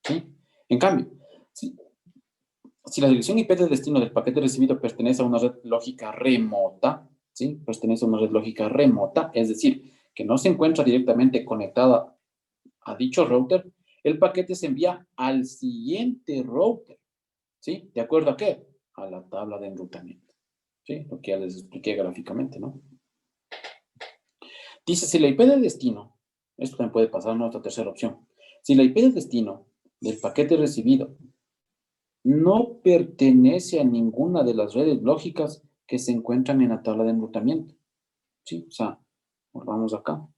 ¿Sí? En cambio, si la dirección IP de destino del paquete recibido pertenece a una red lógica remota, ¿sí? Pertenece a una red lógica remota, es decir, que no se encuentra directamente conectada a dicho router, el paquete se envía al siguiente router, ¿sí? ¿De acuerdo a qué? A la tabla de enrutamiento, ¿sí? Lo que ya les expliqué gráficamente, ¿no? Dice, si la IP de destino, esto también puede pasar a nuestra tercera opción, si la IP de destino del paquete recibido no pertenece a ninguna de las redes lógicas que se encuentran en la tabla de enrutamiento, ¿sí? O sea, volvamos acá, ¿no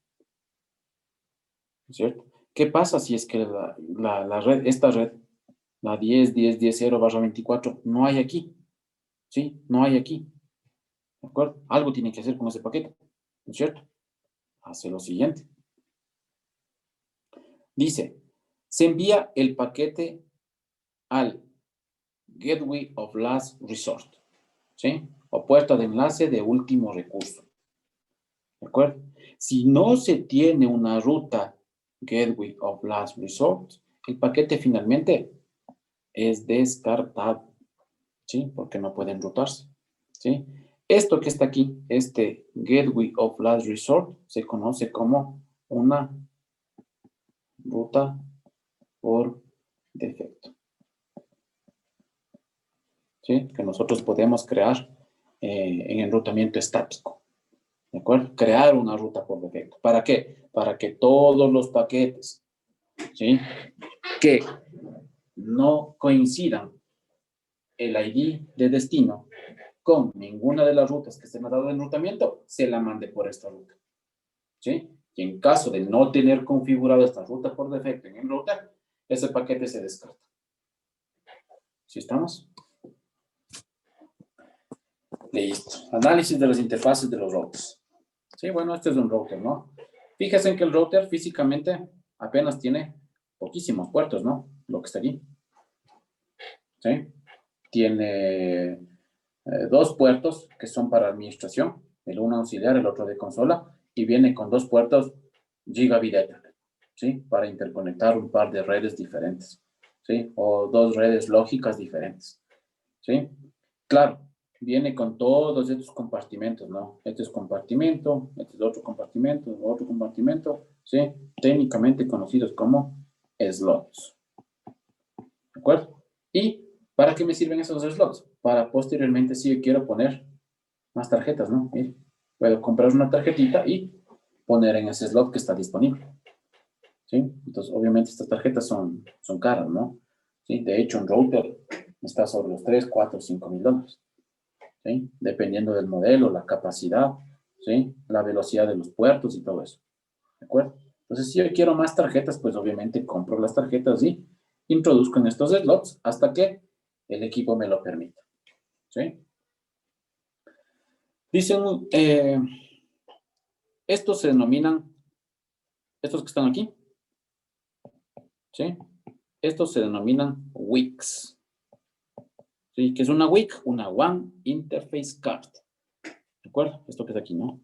es cierto? ¿Qué pasa si es que la red, esta red, la 10.10.10.0/24, no hay aquí? ¿Sí? No hay aquí. ¿De acuerdo? Algo tiene que hacer con ese paquete, ¿no es cierto? Hace lo siguiente. Dice, se envía el paquete al Gateway of Last Resort, ¿sí? O puerta de enlace de último recurso. ¿De acuerdo? Si no se tiene una ruta Gateway of Last Resort, el paquete finalmente es descartado, ¿sí? Porque no puede enrutarse, ¿sí? Esto que está aquí, este Gateway of Last Resort, se conoce como una ruta por defecto, ¿sí? Que nosotros podemos crear en enrutamiento estático, ¿de acuerdo? Crear una ruta por defecto. ¿Para qué? Para que todos los paquetes, ¿sí? Que no coincidan el ID de destino con ninguna de las rutas que se me ha dado de enrutamiento, se la mande por esta ruta, ¿sí? Y en caso de no tener configurado esta ruta por defecto en el router, ese paquete se descarta. ¿Sí estamos? Listo. Análisis de las interfaces de los routers. Sí, bueno, este es un router, ¿no? Fíjense en que el router físicamente apenas tiene poquísimos puertos, ¿no? Lo que está aquí. ¿Sí? Tiene dos puertos que son para administración, el uno auxiliar, el otro de consola, y viene con dos puertos Gigabit Ethernet, ¿sí? Para interconectar un par de redes diferentes, ¿sí? O dos redes lógicas diferentes, ¿sí? Claro, viene con todos estos compartimentos, ¿no? Este es compartimento, este es otro compartimento, ¿sí? Técnicamente conocidos como slots, ¿de acuerdo? ¿Y para qué me sirven esos slots? Para posteriormente, si yo quiero poner más tarjetas, ¿no? Mire, puedo comprar una tarjetita y poner en ese slot que está disponible, ¿sí? Entonces, obviamente, estas tarjetas son caras, ¿no? ¿Sí? De hecho, un router está sobre los 3, 4, 5 mil dólares, ¿sí? Dependiendo del modelo, la capacidad, ¿sí? La velocidad de los puertos y todo eso, ¿de acuerdo? Entonces, si yo quiero más tarjetas, pues obviamente compro las tarjetas y introduzco en estos slots hasta que el equipo me lo permita, ¿sí? Dicen, estos se denominan, estos que están aquí, ¿sí? Estos se denominan WICs, ¿sí? ¿Qué es una WIC? Una One Interface Card, ¿de acuerdo? Esto que es aquí, ¿no?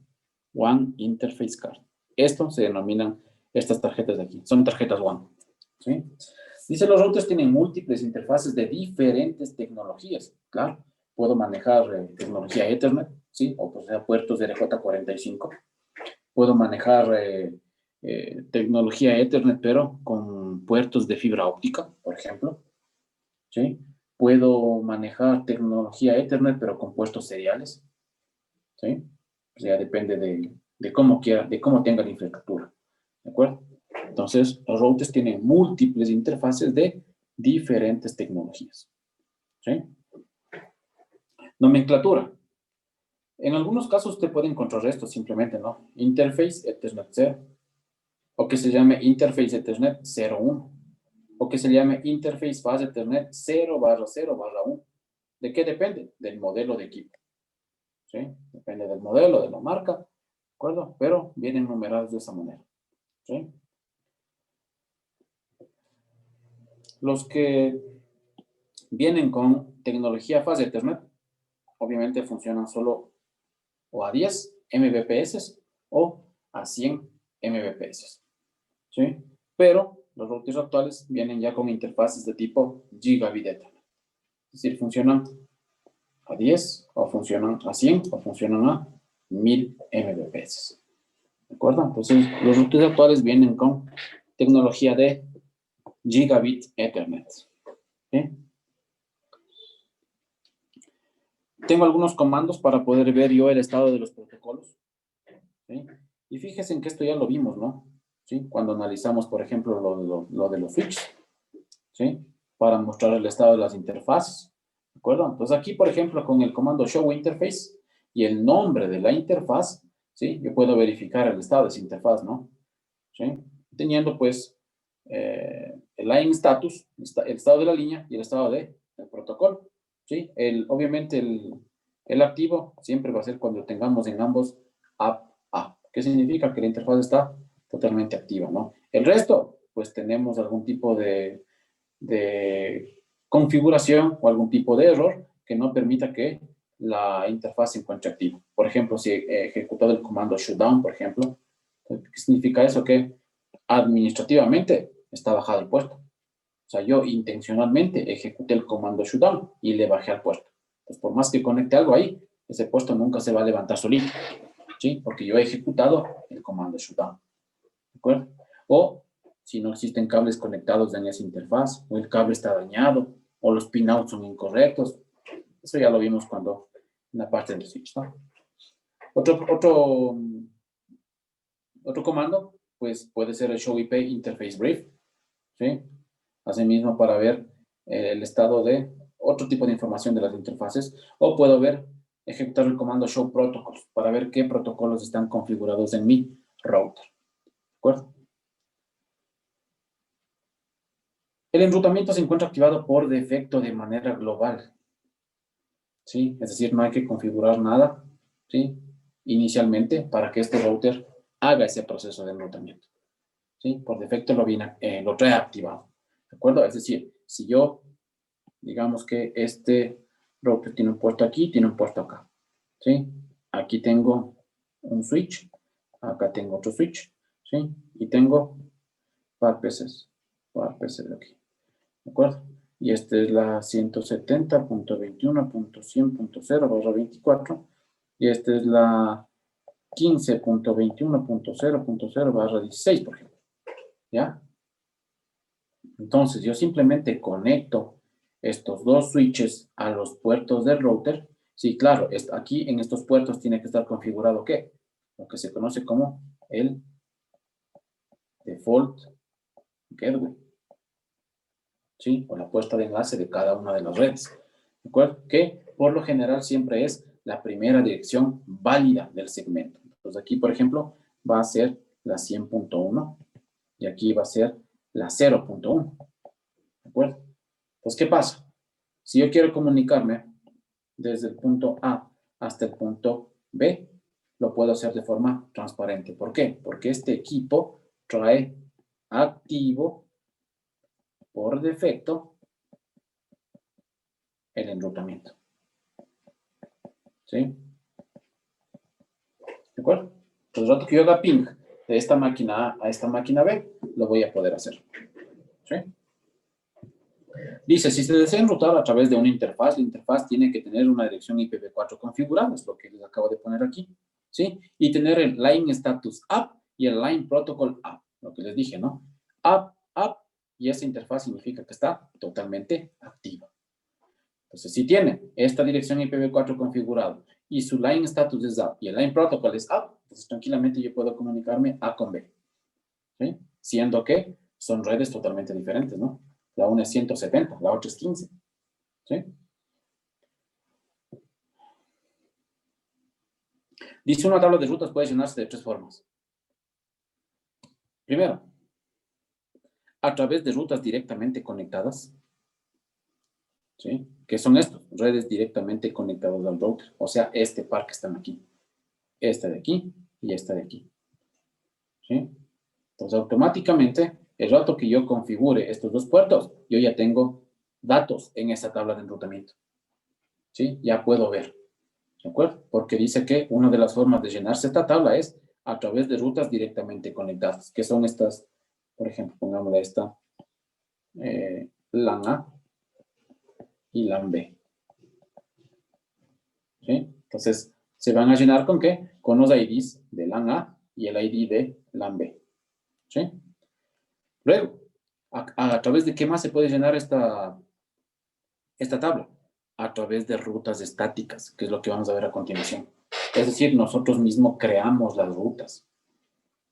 One Interface Card. Esto se denominan estas tarjetas de aquí. Son tarjetas One, ¿sí? Dice, los routers tienen múltiples interfaces de diferentes tecnologías. Claro, puedo manejar tecnología Ethernet, ¿sí? O sea, puertos de RJ45. Puedo manejar tecnología Ethernet, pero con puertos de fibra óptica, por ejemplo, ¿sí? Puedo manejar tecnología Ethernet, pero con puertos seriales, ¿sí? O sea, depende de cómo quiera, de cómo tenga la infraestructura, ¿de acuerdo? Entonces, los routers tienen múltiples interfaces de diferentes tecnologías, ¿sí? Nomenclatura. En algunos casos usted puede encontrar esto simplemente, ¿no? Interface Ethernet 0, o que se llame Interface Ethernet 01, o que se llame Interface Bus Ethernet 0/0/1. ¿De qué depende? Del modelo de equipo, ¿sí? Depende del modelo, de la marca, ¿de acuerdo? Pero vienen numerados de esa manera, ¿sí? Los que vienen con tecnología Fast Ethernet, obviamente funcionan solo o a 10 Mbps o a 100 Mbps. ¿Sí? Pero los routers actuales vienen ya con interfaces de tipo Gigabit Ethernet. Es decir, funcionan a 10, o funcionan a 100, o funcionan a 1000 Mbps. ¿De acuerdo? Entonces, los routers actuales vienen con tecnología de Gigabit Ethernet. ¿Sí? Tengo algunos comandos para poder ver yo el estado de los protocolos. ¿Sí? Y fíjense en que esto ya lo vimos, ¿no? ¿Sí? Cuando analizamos, por ejemplo, lo de los switches. ¿Sí? Para mostrar el estado de las interfaces. ¿De acuerdo? Entonces aquí, por ejemplo, con el comando show interface y el nombre de la interfaz, ¿sí? Yo puedo verificar el estado de esa interfaz, ¿no? ¿Sí? Teniendo, pues, el line status, el estado de la línea y el estado del protocolo. ¿Sí? Obviamente el activo siempre va a ser cuando tengamos en ambos app. ¿Qué significa? Que la interfaz está totalmente activa, ¿no? El resto, pues tenemos algún tipo de configuración o algún tipo de error que no permita que la interfaz se encuentre activa. Por ejemplo, si he ejecutado el comando shutdown, por ejemplo, ¿qué significa eso? Que administrativamente está bajado el puerto. O sea, yo intencionalmente ejecuté el comando shutdown y le bajé al puerto. Pues por más que conecte algo ahí, ese puerto nunca se va a levantar solito, ¿sí? Porque yo he ejecutado el comando shutdown. ¿De acuerdo? O si no existen cables conectados en esa interfaz, o el cable está dañado, o los pinouts son incorrectos. Eso ya lo vimos cuando en la parte del switch, ¿no? Otro comando, pues puede ser el show IP interface brief, ¿sí? Asimismo, para ver el estado de otro tipo de información de las interfaces, o puedo ejecutar el comando show protocols para ver qué protocolos están configurados en mi router. ¿De acuerdo? El enrutamiento se encuentra activado por defecto de manera global. ¿Sí? Es decir, no hay que configurar nada, ¿sí? Inicialmente para que este router haga ese proceso de enrutamiento. ¿Sí? Por defecto lo trae activado. ¿De acuerdo? Es decir, si yo, digamos que este router tiene un puerto aquí, tiene un puerto acá. ¿Sí? Aquí tengo un switch, acá tengo otro switch, ¿sí? Y tengo par PCs de aquí. ¿De acuerdo? Y esta es la 170.21.100.0/24 y esta es la 15.21.0.0/16, por ejemplo. ¿Ya? Entonces, yo simplemente conecto estos dos switches a los puertos del router. Sí, claro, aquí en estos puertos tiene que estar configurado ¿qué? Lo que se conoce como el default gateway. ¿Sí? O la puerta de enlace de cada una de las redes. ¿De acuerdo? Que por lo general siempre es la primera dirección válida del segmento. Entonces aquí, por ejemplo, va a ser la 100.1 y aquí va a ser la 0.1. ¿De acuerdo? Entonces, ¿qué pasa? Si yo quiero comunicarme desde el punto A hasta el punto B, lo puedo hacer de forma transparente. ¿Por qué? Porque este equipo trae activo por defecto el enrutamiento. ¿Sí? ¿De acuerdo? Pues el rato que yo haga ping de esta máquina A a esta máquina B, lo voy a poder hacer. ¿Sí? Dice, si se desea enrutar a través de una interfaz, la interfaz tiene que tener una dirección IPv4 configurada, es lo que les acabo de poner aquí. ¿Sí? Y tener el line status up y el line protocol up, lo que les dije, ¿no? Up, y esa interfaz significa que está totalmente activa. Entonces, si tiene esta dirección IPv4 configurado y su line status es up y el line protocol es up, entonces tranquilamente yo puedo comunicarme A con B. ¿Sí? Siendo que son redes totalmente diferentes, ¿no? La una es 170, la otra es 15. ¿Sí? Dice, una tabla de rutas puede llenarse de tres formas. Primero, a través de rutas directamente conectadas. ¿Sí? ¿Qué son estos? Redes directamente conectadas al router. O sea, este par que están aquí. Esta de aquí y esta de aquí. ¿Sí? Entonces, automáticamente, el rato que yo configure estos dos puertos, yo ya tengo datos en esa tabla de enrutamiento. ¿Sí? Ya puedo ver. ¿De acuerdo? Porque dice que una de las formas de llenarse esta tabla es a través de rutas directamente conectadas, que son estas, por ejemplo, pongámosle esta, LAN A y LAN B. ¿Sí? Entonces, se van a llenar ¿con qué? Con los IDs de LAN A y el ID de LAN B. ¿Sí? Luego, ¿a través de qué más se puede llenar esta tabla? A través de rutas estáticas, que es lo que vamos a ver a continuación. Es decir, nosotros mismos creamos las rutas.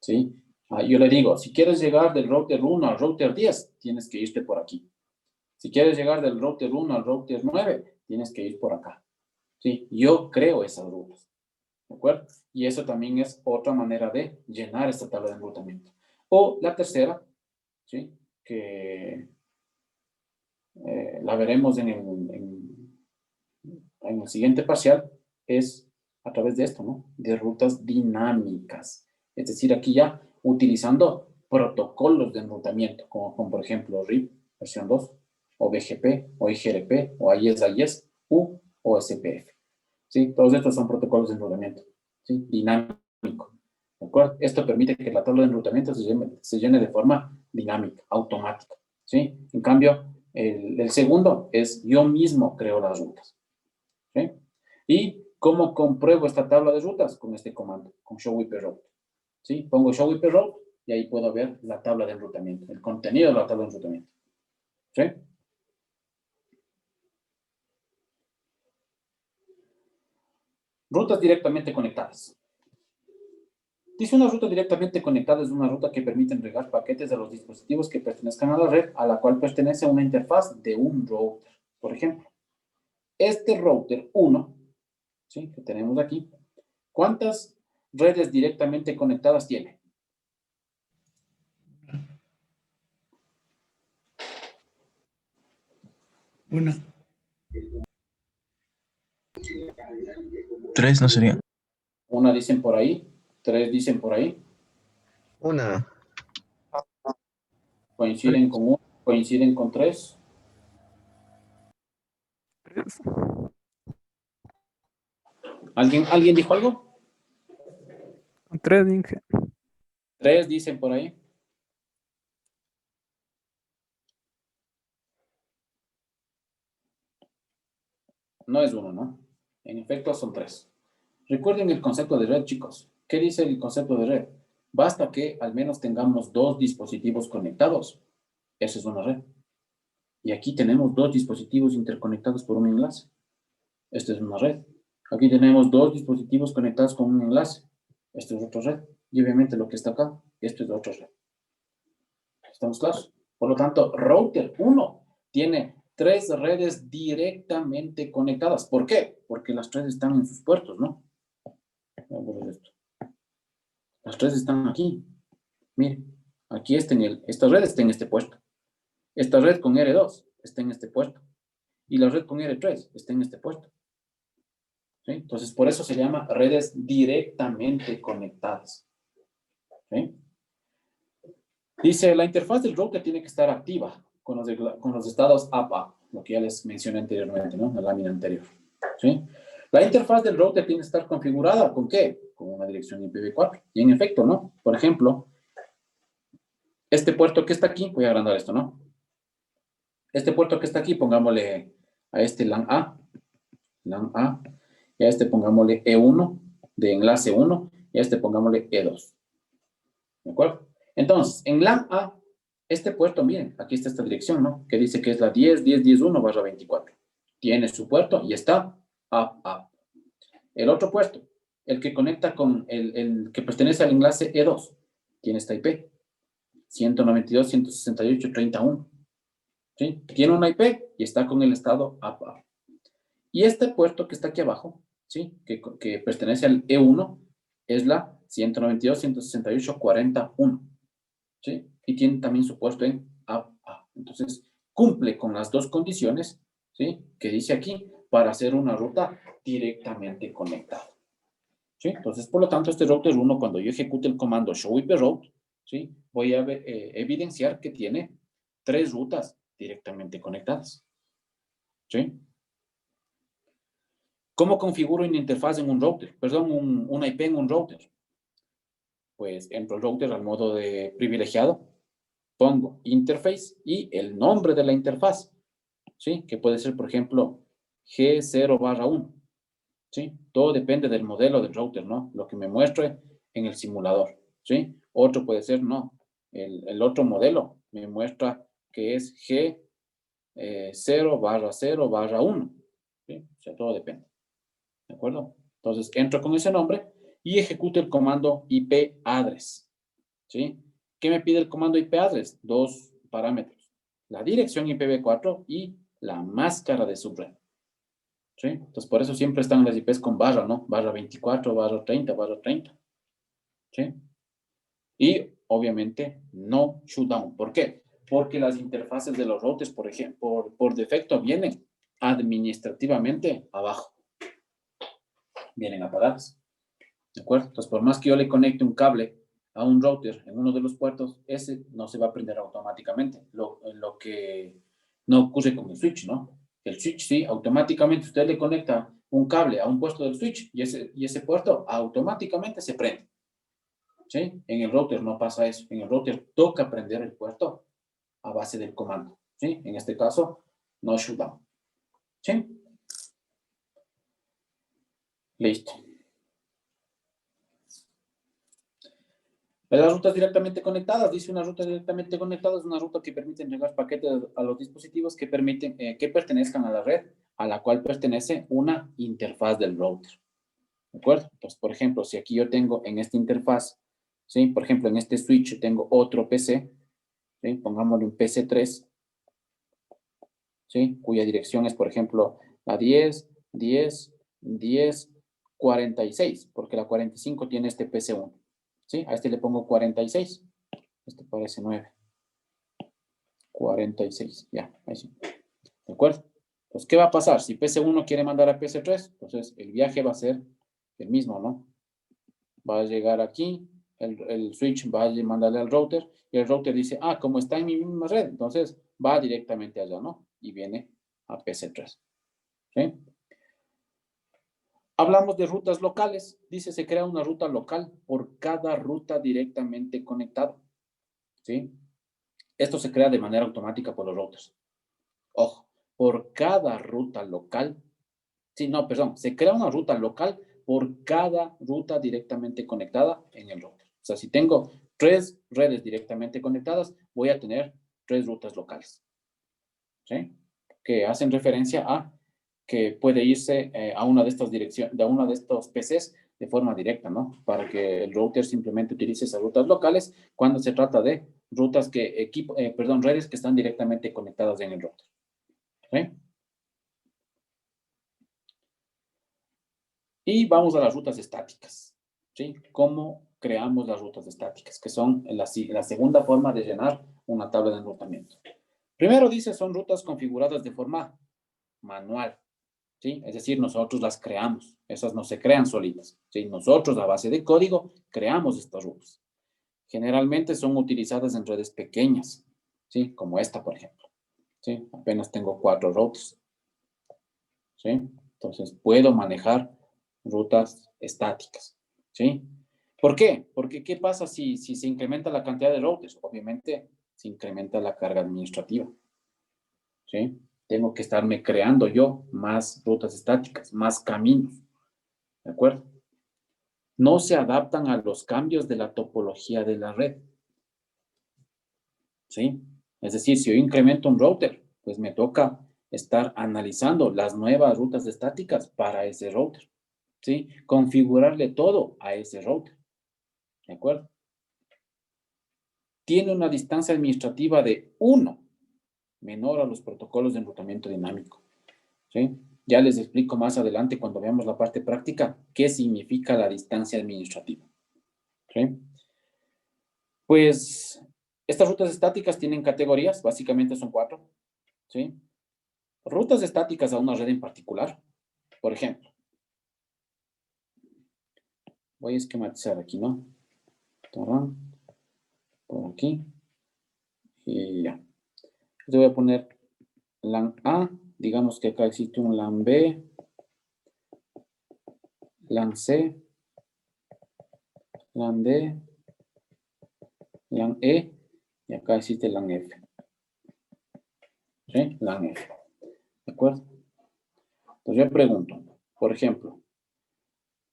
¿Sí? Yo le digo, si quieres llegar del router 1 al router 10, tienes que irte por aquí. Si quieres llegar del router 1 al router 9, tienes que ir por acá. ¿Sí? Yo creo esas rutas. ¿De acuerdo? Y eso también es otra manera de llenar esta tabla de enrutamiento. O la tercera, ¿sí? Que la veremos en el siguiente parcial, es a través de esto, ¿no? De rutas dinámicas. Es decir, aquí ya utilizando protocolos de enrutamiento, como por ejemplo RIP versión 2, o BGP, o IGRP, o AES, u o SPF. ¿Sí? Todos estos son protocolos de enrutamiento, ¿sí? Dinámico. ¿De acuerdo? Esto permite que la tabla de enrutamiento se llene de forma dinámica, automática. ¿Sí? En cambio, el segundo es yo mismo creo las rutas. ¿Sí? ¿Y cómo compruebo esta tabla de rutas? Con este comando, con showIPRoute. ¿Sí? Pongo showIPRoute y ahí puedo ver la tabla de enrutamiento, el contenido de la tabla de enrutamiento. ¿Sí? Rutas directamente conectadas. Dice una ruta directamente conectada es una ruta que permite entregar paquetes a los dispositivos que pertenezcan a la red a la cual pertenece una interfaz de un router. Por ejemplo, este router 1, ¿sí? Que tenemos aquí, ¿cuántas redes directamente conectadas tiene? Una. 3 no sería. Una dicen por ahí, 3 dicen por ahí. Una. Coinciden con 1, coinciden con 3. 3. ¿Alguien dijo algo? Con 3, Inge. 3 dicen por ahí. No es 1, ¿no? En efecto son 3. Recuerden el concepto de red, chicos. ¿Qué dice el concepto de red? Basta que al menos tengamos 2 dispositivos conectados. Esa es una red. Y aquí tenemos 2 dispositivos interconectados por un enlace. Esta es una red. Aquí tenemos 2 dispositivos conectados con un enlace. Esta es otra red. Y obviamente lo que está acá, esto es otra red. ¿Estamos claros? Por lo tanto, router 1 tiene 3 redes directamente conectadas. ¿Por qué? Porque las 3 están en sus puertos, ¿no? Vamos a ver esto. Las 3 están aquí. Miren, aquí esta red está en este puerto. Esta red con R2 está en este puerto. Y la red con R3 está en este puerto. ¿Sí? Entonces, por eso se llama redes directamente conectadas. ¿Sí? Dice, la interfaz del router tiene que estar activa con los estados APA, lo que ya les mencioné anteriormente, ¿no? En la lámina anterior. ¿Sí? La interfaz del router tiene que estar configurada, ¿con qué? Con una dirección IPv4. Y en efecto, ¿no? Por ejemplo, este puerto que está aquí, voy a agrandar esto, ¿no? Este puerto que está aquí, pongámosle a este LAN A, y a este pongámosle E1, de enlace 1, y a este pongámosle E2. ¿De acuerdo? Entonces, en LAN A, este puerto, miren, aquí está esta dirección, ¿no? Que dice que es la 10.10.10.1/24. Tiene su puerto y está up. El otro puerto, el que conecta con el que pertenece al enlace E2, tiene esta IP, 192.168.31. ¿Sí? Tiene una IP y está con el estado up. Y este puerto que está aquí abajo, ¿sí? Que pertenece al E1, es la 192.168.41. ¿Sí? Y tiene también su puerto en up. Entonces, cumple con las 2 condiciones, ¿sí? Que dice aquí, para hacer una ruta directamente conectada. ¿Sí? Entonces, por lo tanto, este router 1, cuando yo ejecute el comando showIPRoute, ¿sí? Voy a evidenciar que tiene 3 rutas directamente conectadas. ¿Sí? ¿Cómo configuro una interfaz en un router? Perdón, una IP en un router. Pues entro al router al modo de privilegiado, pongo interface y el nombre de la interfaz, ¿sí? Que puede ser, por ejemplo, G0/1, ¿sí? Todo depende del modelo del router, ¿no? Lo que me muestre en el simulador, ¿sí? Otro puede ser, no, el otro modelo me muestra que es G0/0/1, ¿sí? O sea, todo depende, ¿de acuerdo? Entonces, entro con ese nombre y ejecuto el comando IP address, ¿sí? ¿Qué me pide el comando IP address? Dos parámetros, la dirección IPv4 y la máscara de subred, ¿sí? Entonces, por eso siempre están las IPs con barra, ¿no? Barra 24, barra 30, barra 30, ¿sí? Y, obviamente, no shutdown. ¿Por qué? Porque las interfaces de los routers, por ejemplo, por defecto vienen administrativamente abajo. Vienen apagadas, ¿de acuerdo? Entonces, por más que yo le conecte un cable a un router en uno de los puertos, ese no se va a prender automáticamente. Lo que no ocurre con el switch, ¿no? El switch, sí, automáticamente usted le conecta un cable a un puesto del switch y ese puerto automáticamente se prende, ¿sí? En el router no pasa eso. En el router toca prender el puerto a base del comando, ¿sí? En este caso, no shutdown, ¿sí? Listo. Las rutas directamente conectadas, dice una ruta directamente conectada, es una ruta que permite entregar paquetes a los dispositivos que permiten que pertenezcan a la red a la cual pertenece una interfaz del router. ¿De acuerdo? Entonces, por ejemplo, si aquí yo tengo en esta interfaz, ¿sí? Por ejemplo, en este switch tengo otro PC, ¿sí? Pongámosle un PC3, ¿sí? Cuya dirección es, por ejemplo, la 10, 10, 10, 46, porque la 45 tiene este PC1. ¿Sí? A este le pongo 46. Este parece 9. 46, ya, ahí sí. ¿De acuerdo? Entonces, ¿qué va a pasar? Si PC1 quiere mandar a PC3, entonces el viaje va a ser el mismo, ¿no? Va a llegar aquí, el switch va a mandarle al router, y el router dice, ah, como está en mi misma red, entonces va directamente allá, ¿no? Y viene a PC3. ¿Sí? Hablamos de rutas locales. Dice, se crea una ruta local por cada ruta directamente conectada. ¿Sí? Esto se crea de manera automática por los routers. Ojo, por cada ruta local. Sí, no, perdón. Se crea una ruta local por cada ruta directamente conectada en el router. O sea, si tengo 3 redes directamente conectadas, voy a tener 3 rutas locales. ¿Sí? Que hacen referencia a que puede irse a una de estas direcciones, a una de estos PCs de forma directa, ¿no? Para que el router simplemente utilice esas rutas locales cuando se trata de rutas redes que están directamente conectadas en el router. ¿Sí? Y vamos a las rutas estáticas. ¿Sí? ¿Cómo creamos las rutas estáticas? Que son la segunda forma de llenar una tabla de enrutamiento. Primero dice, son rutas configuradas de forma manual. ¿Sí? Es decir, nosotros las creamos. Esas no se crean solitas. ¿Sí? Nosotros, a base de código, creamos estas rutas. Generalmente son utilizadas en redes pequeñas, ¿sí? Como esta, por ejemplo. ¿Sí? Apenas tengo 4 routers. ¿Sí? Entonces, puedo manejar rutas estáticas. ¿Sí? ¿Por qué? Porque, ¿qué pasa si se incrementa la cantidad de routers? Obviamente, se incrementa la carga administrativa. ¿Sí? Tengo que estarme creando yo más rutas estáticas, más caminos. ¿De acuerdo? No se adaptan a los cambios de la topología de la red. ¿Sí? Es decir, si yo incremento un router, pues me toca estar analizando las nuevas rutas estáticas para ese router. ¿Sí? Configurarle todo a ese router. ¿De acuerdo? Tiene una distancia administrativa de 1, menor a los protocolos de enrutamiento dinámico. ¿Sí? Ya les explico más adelante cuando veamos la parte práctica qué significa la distancia administrativa. ¿Sí? Pues estas rutas estáticas tienen categorías, básicamente son 4. ¿Sí? Rutas estáticas a una red en particular. Por ejemplo, voy a esquematizar aquí, ¿no? Por aquí. Y ya. Yo voy a poner LAN A. Digamos que acá existe un LAN B. LAN C, LAN D, LAN E, y acá existe LAN F. ¿Sí? LAN F. ¿De acuerdo? Entonces yo pregunto, por ejemplo,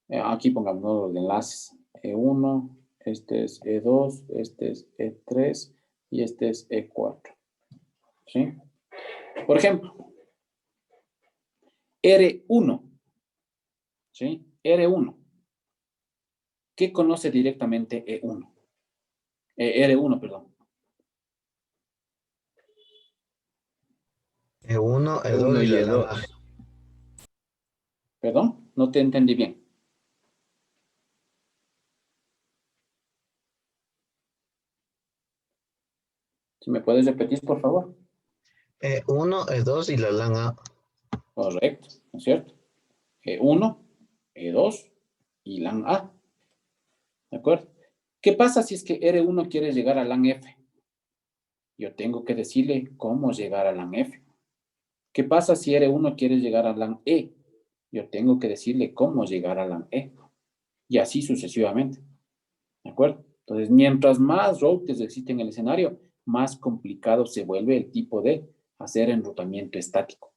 aquí pongamos los enlaces. E1, este es E2, este es E3 y este es E4. ¿Sí? Por ejemplo, R1. ¿Sí? R1. ¿Qué conoce directamente E1? R1, perdón. E1, E2 E1 y y la LAN A. E2. Perdón, no te entendí bien. Si me puedes repetir, por favor. E1, E2 y la LAN A. Correcto, ¿no es cierto? E1, E2 y LAN A. ¿De acuerdo? ¿Qué pasa si es que R1 quiere llegar a LAN F? Yo tengo que decirle cómo llegar a LAN F. ¿Qué pasa si R1 quiere llegar a LAN E? Yo tengo que decirle cómo llegar a LAN E. Y así sucesivamente. ¿De acuerdo? Entonces, mientras más routers existen en el escenario, más complicado se vuelve el tipo de hacer enrutamiento estático.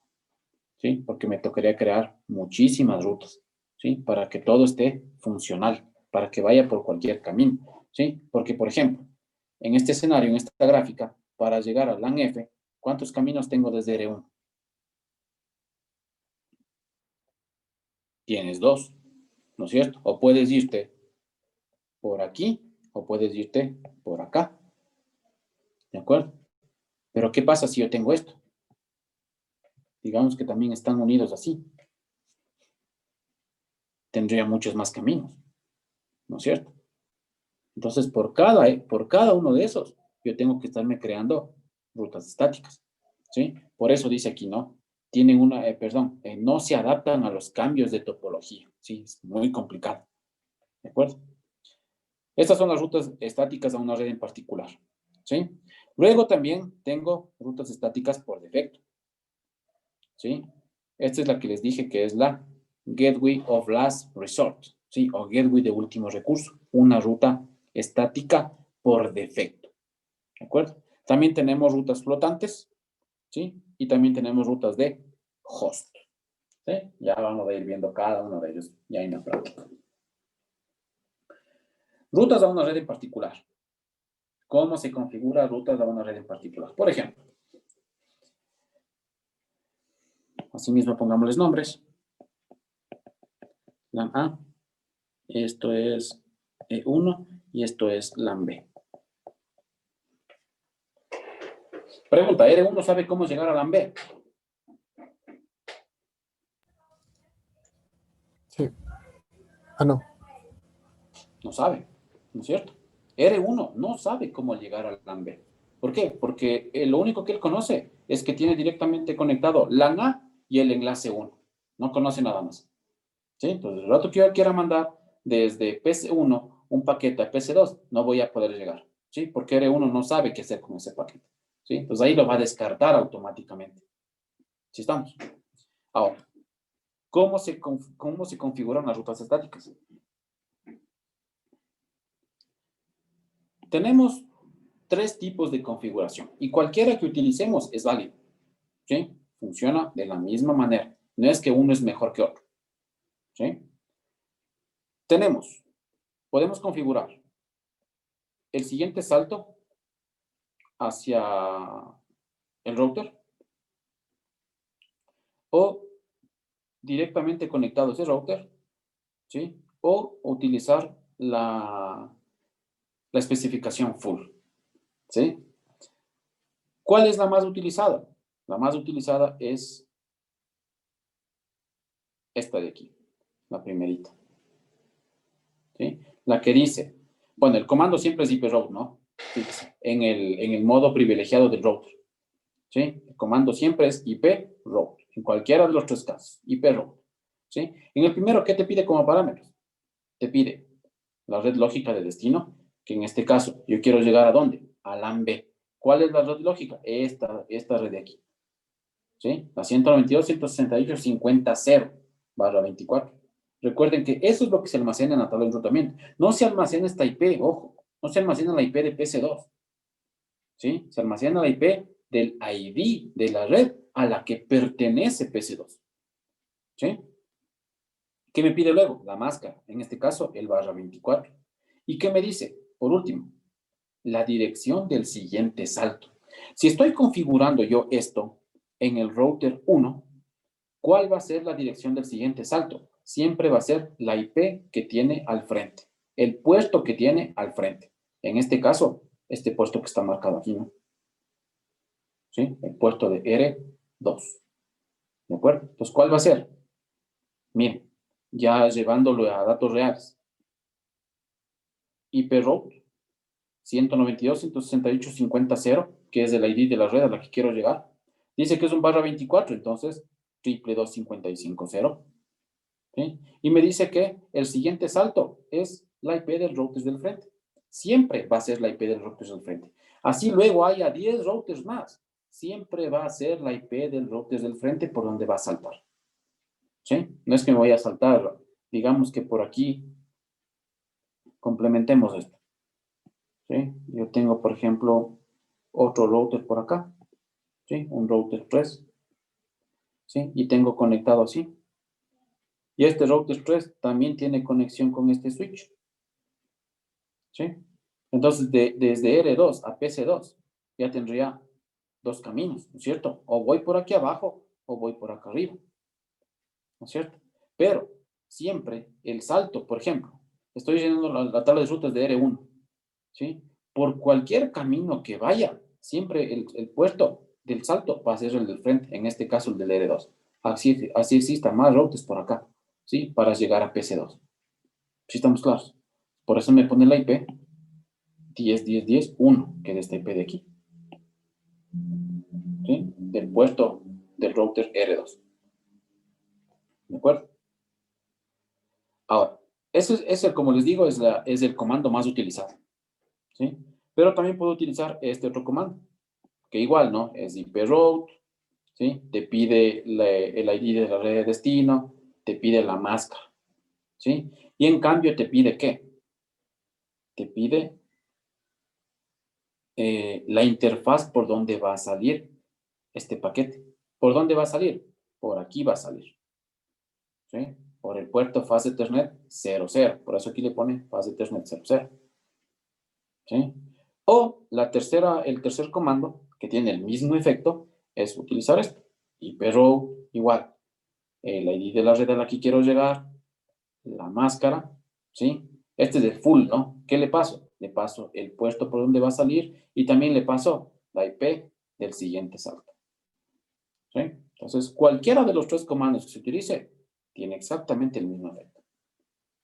¿Sí? Porque me tocaría crear muchísimas rutas, ¿sí? Para que todo esté funcional, para que vaya por cualquier camino, ¿sí? Porque, por ejemplo, en este escenario, en esta gráfica, para llegar a LAN F, ¿cuántos caminos tengo desde R1? Tienes dos, ¿no es cierto? O puedes irte por aquí, o puedes irte por acá, ¿de acuerdo? Pero ¿qué pasa si yo tengo esto? Digamos que también están unidos así. Tendría muchos más caminos, ¿no es cierto? Entonces, por cada uno de esos, yo tengo que estarme creando rutas estáticas, ¿sí? Por eso dice aquí, ¿no? Tienen no se adaptan a los cambios de topología, ¿sí? Es muy complicado, ¿de acuerdo? Estas son las rutas estáticas a una red en particular, ¿sí? Luego también tengo rutas estáticas por defecto, ¿sí? Esta es la que les dije que es la Gateway of Last Resort, ¿sí? O Gateway de último recurso, una ruta estática por defecto, ¿de acuerdo? También tenemos rutas flotantes, ¿sí? Y también tenemos rutas de host, ¿sí? Ya vamos a ir viendo cada uno de ellos ya en la práctica. Rutas a una red en particular. ¿Cómo se configura rutas a una red en particular? Por ejemplo, asimismo pongámosles nombres. LAN A, esto es E1 y esto es LAN B. Pregunta, ¿R1 sabe cómo llegar a LAN B? Sí. Ah, no. No sabe, ¿no es cierto? R1 no sabe cómo llegar al LAN B. ¿Por qué? Porque lo único que él conoce es que tiene directamente conectado LAN A y el enlace 1. No conoce nada más. ¿Sí? Entonces, el rato que yo quiera mandar desde PC1 un paquete a PC2, no voy a poder llegar. ¿Sí? Porque R1 no sabe qué hacer con ese paquete. ¿Sí? Entonces, ahí lo va a descartar automáticamente. ¿Sí estamos? Ahora, ¿cómo se configuran las rutas estáticas? Tenemos tres tipos de configuración y cualquiera que utilicemos es válido. ¿Sí? Funciona de la misma manera. No es que uno es mejor que otro. ¿Sí? Podemos configurar el siguiente salto hacia el router o directamente conectado a ese router, ¿sí? O utilizar la especificación full, ¿sí? ¿Cuál es la más utilizada? La más utilizada es esta de aquí, la primerita, ¿sí? La que dice, bueno, el comando siempre es iproute, ¿no? Fíjese, en el modo privilegiado del router, ¿sí? El comando siempre es iproute, en cualquiera de los tres casos, iproute, ¿sí? En el primero, ¿qué te pide como parámetros? Te pide la red lógica de destino, que en este caso, yo quiero llegar ¿a dónde? A LAN B. ¿Cuál es la red lógica? Esta red de aquí, ¿sí? La 192.168.50.0/24, Recuerden que eso es lo que se almacena en la tabla de enrutamiento. No se almacena esta IP, ojo, no se almacena la IP de PC2. ¿Sí? Se almacena la IP del ID de la red a la que pertenece PC2. ¿Sí? ¿Qué me pide luego? La máscara, en este caso el /24. ¿Y qué me dice? Por último, la dirección del siguiente salto. Si estoy configurando yo esto en el router 1, ¿cuál va a ser la dirección del siguiente salto? Siempre va a ser la IP que tiene al frente, el puesto que tiene al frente. En este caso, este puesto que está marcado aquí, ¿no? ¿Sí? El puesto de R2. ¿De acuerdo? Entonces, ¿cuál va a ser? Miren, ya llevándolo a datos reales. IP route 192.168.50.0, que es el ID de la red a la que quiero llegar. Dice que es un /24, entonces 222.55.0. ¿Sí? Y me dice que el siguiente salto es la IP del router del frente. Siempre va a ser la IP del router del frente. Así luego haya 10 routers más. Siempre va a ser la IP del router del frente por donde va a saltar. ¿Sí? No es que me vaya a saltar, digamos que por aquí complementemos esto. ¿Sí? Yo tengo, por ejemplo, otro router por acá. ¿Sí? Un router 3. ¿Sí? Y tengo conectado así. Y este router 3 también tiene conexión con este switch. ¿Sí? Entonces, desde R2 a PC2 ya tendría dos caminos, ¿no es cierto? O voy por aquí abajo o voy por acá arriba, ¿no es cierto? Pero siempre el salto, por ejemplo, estoy llenando la tabla de rutas de R1, ¿sí? Por cualquier camino que vaya, siempre el puerto del salto va a ser el del frente, en este caso el del R2. Así existan más routers por acá, ¿sí? Para llegar a PC2. ¿Sí estamos claros? Por eso me pone la IP 10.10.10.1, que es esta IP de aquí. ¿Sí? Del puerto del router R2. ¿De acuerdo? Ahora, ese, como les digo, es el comando más utilizado. ¿Sí? Pero también puedo utilizar este otro comando, que igual, ¿no? Es IP route, ¿sí? Te pide el ID de la red de destino, te pide la máscara, ¿sí? Y en cambio te pide ¿qué? Te pide la interfaz por donde va a salir este paquete. ¿Por dónde va a salir? Por aquí va a salir. ¿Sí? Por el puerto fase Ethernet 00. Por eso aquí le pone fase Ethernet 00. ¿Sí? O el tercer comando, que tiene el mismo efecto, es utilizar esto. IP route, igual. El ID de la red a la que quiero llegar, la máscara, ¿sí? Este es el full, ¿no? ¿Qué le paso? Le paso el puesto por donde va a salir y también le paso la IP del siguiente salto. ¿Sí? Entonces, cualquiera de los tres comandos que se utilice tiene exactamente el mismo efecto.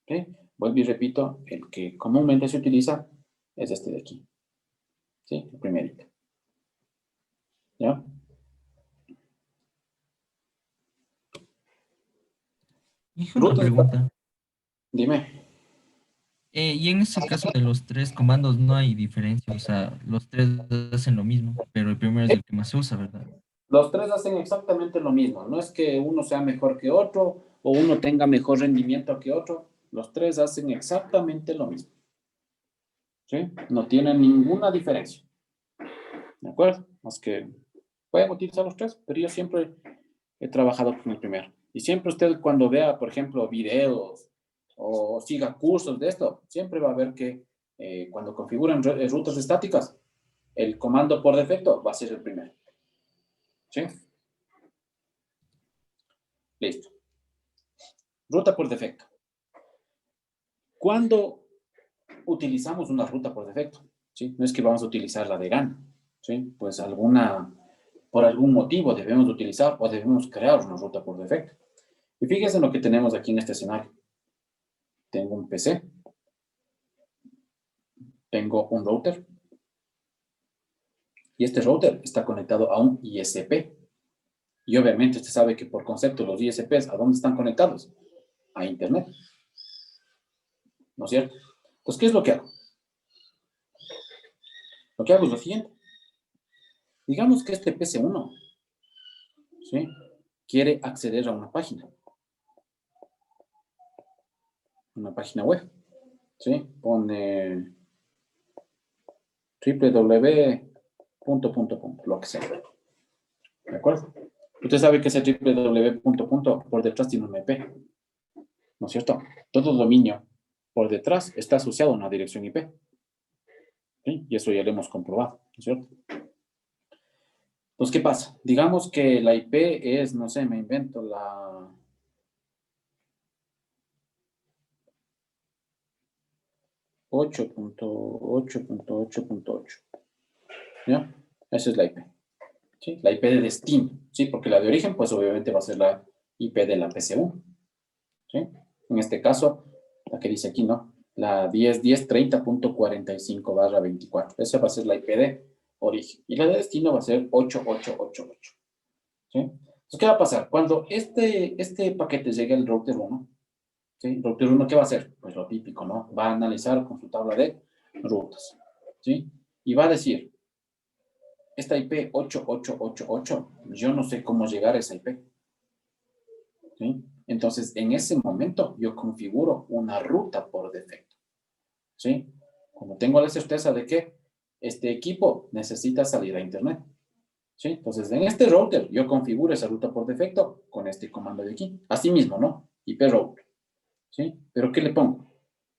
¿Sí? Vuelvo y repito, el que comúnmente se utiliza es este de aquí. ¿Sí? El primerito. ¿Ya? Hice una Rutas. pregunta. Dime. Y en ese caso de los tres comandos no hay diferencia, o sea, los tres hacen lo mismo, pero el primero es el que más se usa, ¿verdad? Los tres hacen exactamente lo mismo. No es que uno sea mejor que otro o uno tenga mejor rendimiento que otro. Los tres hacen exactamente lo mismo. ¿Sí? No tienen ninguna diferencia. ¿De acuerdo? Más que pueden utilizar los tres, pero yo siempre he trabajado con el primero. Y siempre usted cuando vea, por ejemplo, videos o siga cursos de esto, siempre va a ver que cuando configuran rutas estáticas, el comando por defecto va a ser el primero. ¿Sí? Listo. Ruta por defecto. ¿Cuándo utilizamos una ruta por defecto? ¿Sí? No es que vamos a utilizar la de gana. ¿Sí? Pues por algún motivo debemos utilizar o debemos crear una ruta por defecto. Y fíjense en lo que tenemos aquí en este escenario. Tengo un PC. Tengo un router. Y este router está conectado a un ISP. Y obviamente usted sabe que por concepto los ISPs, ¿a dónde están conectados? A Internet. ¿No es cierto? Entonces, ¿qué es lo que hago? Lo que hago es lo siguiente. Digamos que este PC1, ¿sí? Quiere acceder a una página. una página web, ¿sí? Pone www. Lo que sea. ¿De acuerdo? Usted sabe que ese www. Por detrás tiene un IP, ¿no es cierto? Todo dominio por detrás está asociado a una dirección IP. ¿Sí? Y eso ya lo hemos comprobado, ¿no es cierto? Entonces, ¿qué pasa? Digamos que la IP es, no sé, me invento la 8.8.8.8. ¿Ya? Esa es la IP. ¿Sí? La IP de destino, ¿sí? Porque la de origen, pues obviamente va a ser la IP de la PC1. ¿Sí? En este caso, la que dice aquí, ¿no? La 10.10.30.45/24. Esa va a ser la IP de origen. Y la de destino va a ser 8888. ¿Sí? Entonces, ¿qué va a pasar? Cuando este paquete llegue al router 1, ¿sí? El router 1, ¿qué va a hacer? Pues lo típico, ¿no? Va a analizar con su tabla de rutas, ¿sí? Y va a decir, esta IP 8888, yo no sé cómo llegar a esa IP, ¿sí? Entonces, en ese momento, yo configuro una ruta por defecto, ¿sí? Como tengo la certeza de que este equipo necesita salir a Internet, ¿sí? Entonces, en este router, yo configuro esa ruta por defecto con este comando de aquí. Así mismo, ¿no? IP router, ¿sí? ¿Pero qué le pongo?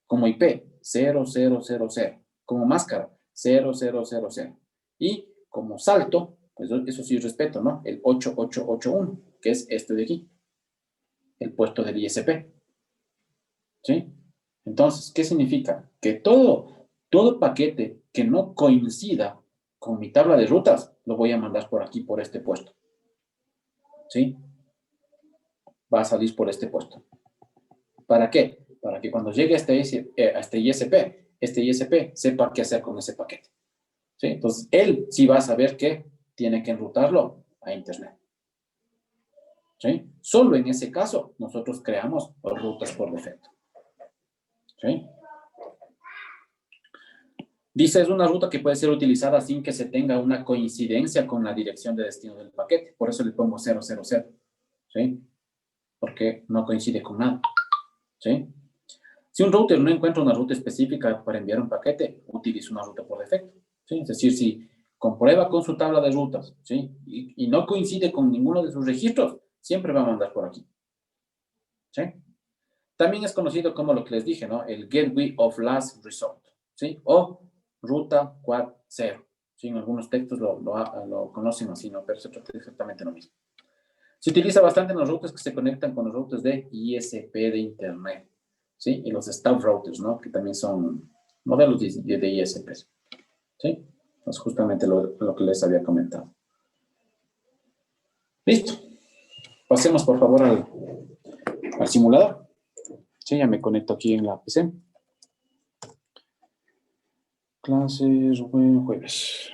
Como IP, 0000. Como máscara, 0000. Y como salto, pues eso sí respeto, ¿no? El 8881, que es este de aquí, el puesto del ISP, ¿sí? Entonces, ¿qué significa? Que todo paquete que no coincida con mi tabla de rutas, lo voy a mandar por aquí, por este puesto, ¿sí? Va a salir por este puesto. ¿Para qué? Para que cuando llegue a este ISP sepa qué hacer con ese paquete, ¿sí? Entonces, él sí va a saber que tiene que enrutarlo a Internet, ¿sí? Solo en ese caso, nosotros creamos rutas por defecto, ¿sí? Dice, es una ruta que puede ser utilizada sin que se tenga una coincidencia con la dirección de destino del paquete. Por eso le pongo 000, ¿sí? Porque no coincide con nada, ¿sí? Si un router no encuentra una ruta específica para enviar un paquete, utiliza una ruta por defecto, ¿sí? Es decir, si comprueba con su tabla de rutas, ¿sí? Y no coincide con ninguno de sus registros, siempre va a mandar por aquí, ¿sí? También es conocido como lo que les dije, ¿no? El Gateway of Last Resort, ¿sí? O Ruta Quad 0. ¿Sí? En algunos textos lo conocen así, ¿no? Pero se trata de exactamente lo mismo. Se utiliza bastante en los routers que se conectan con los routers de ISP de Internet, ¿sí? Y los stub routers, ¿no? Que también son modelos de ISPs, ¿sí? Es justamente lo que les había comentado. Listo. Pasemos, por favor, al simulador. Sí, ya me conecto aquí en la PC. Clases, jueves.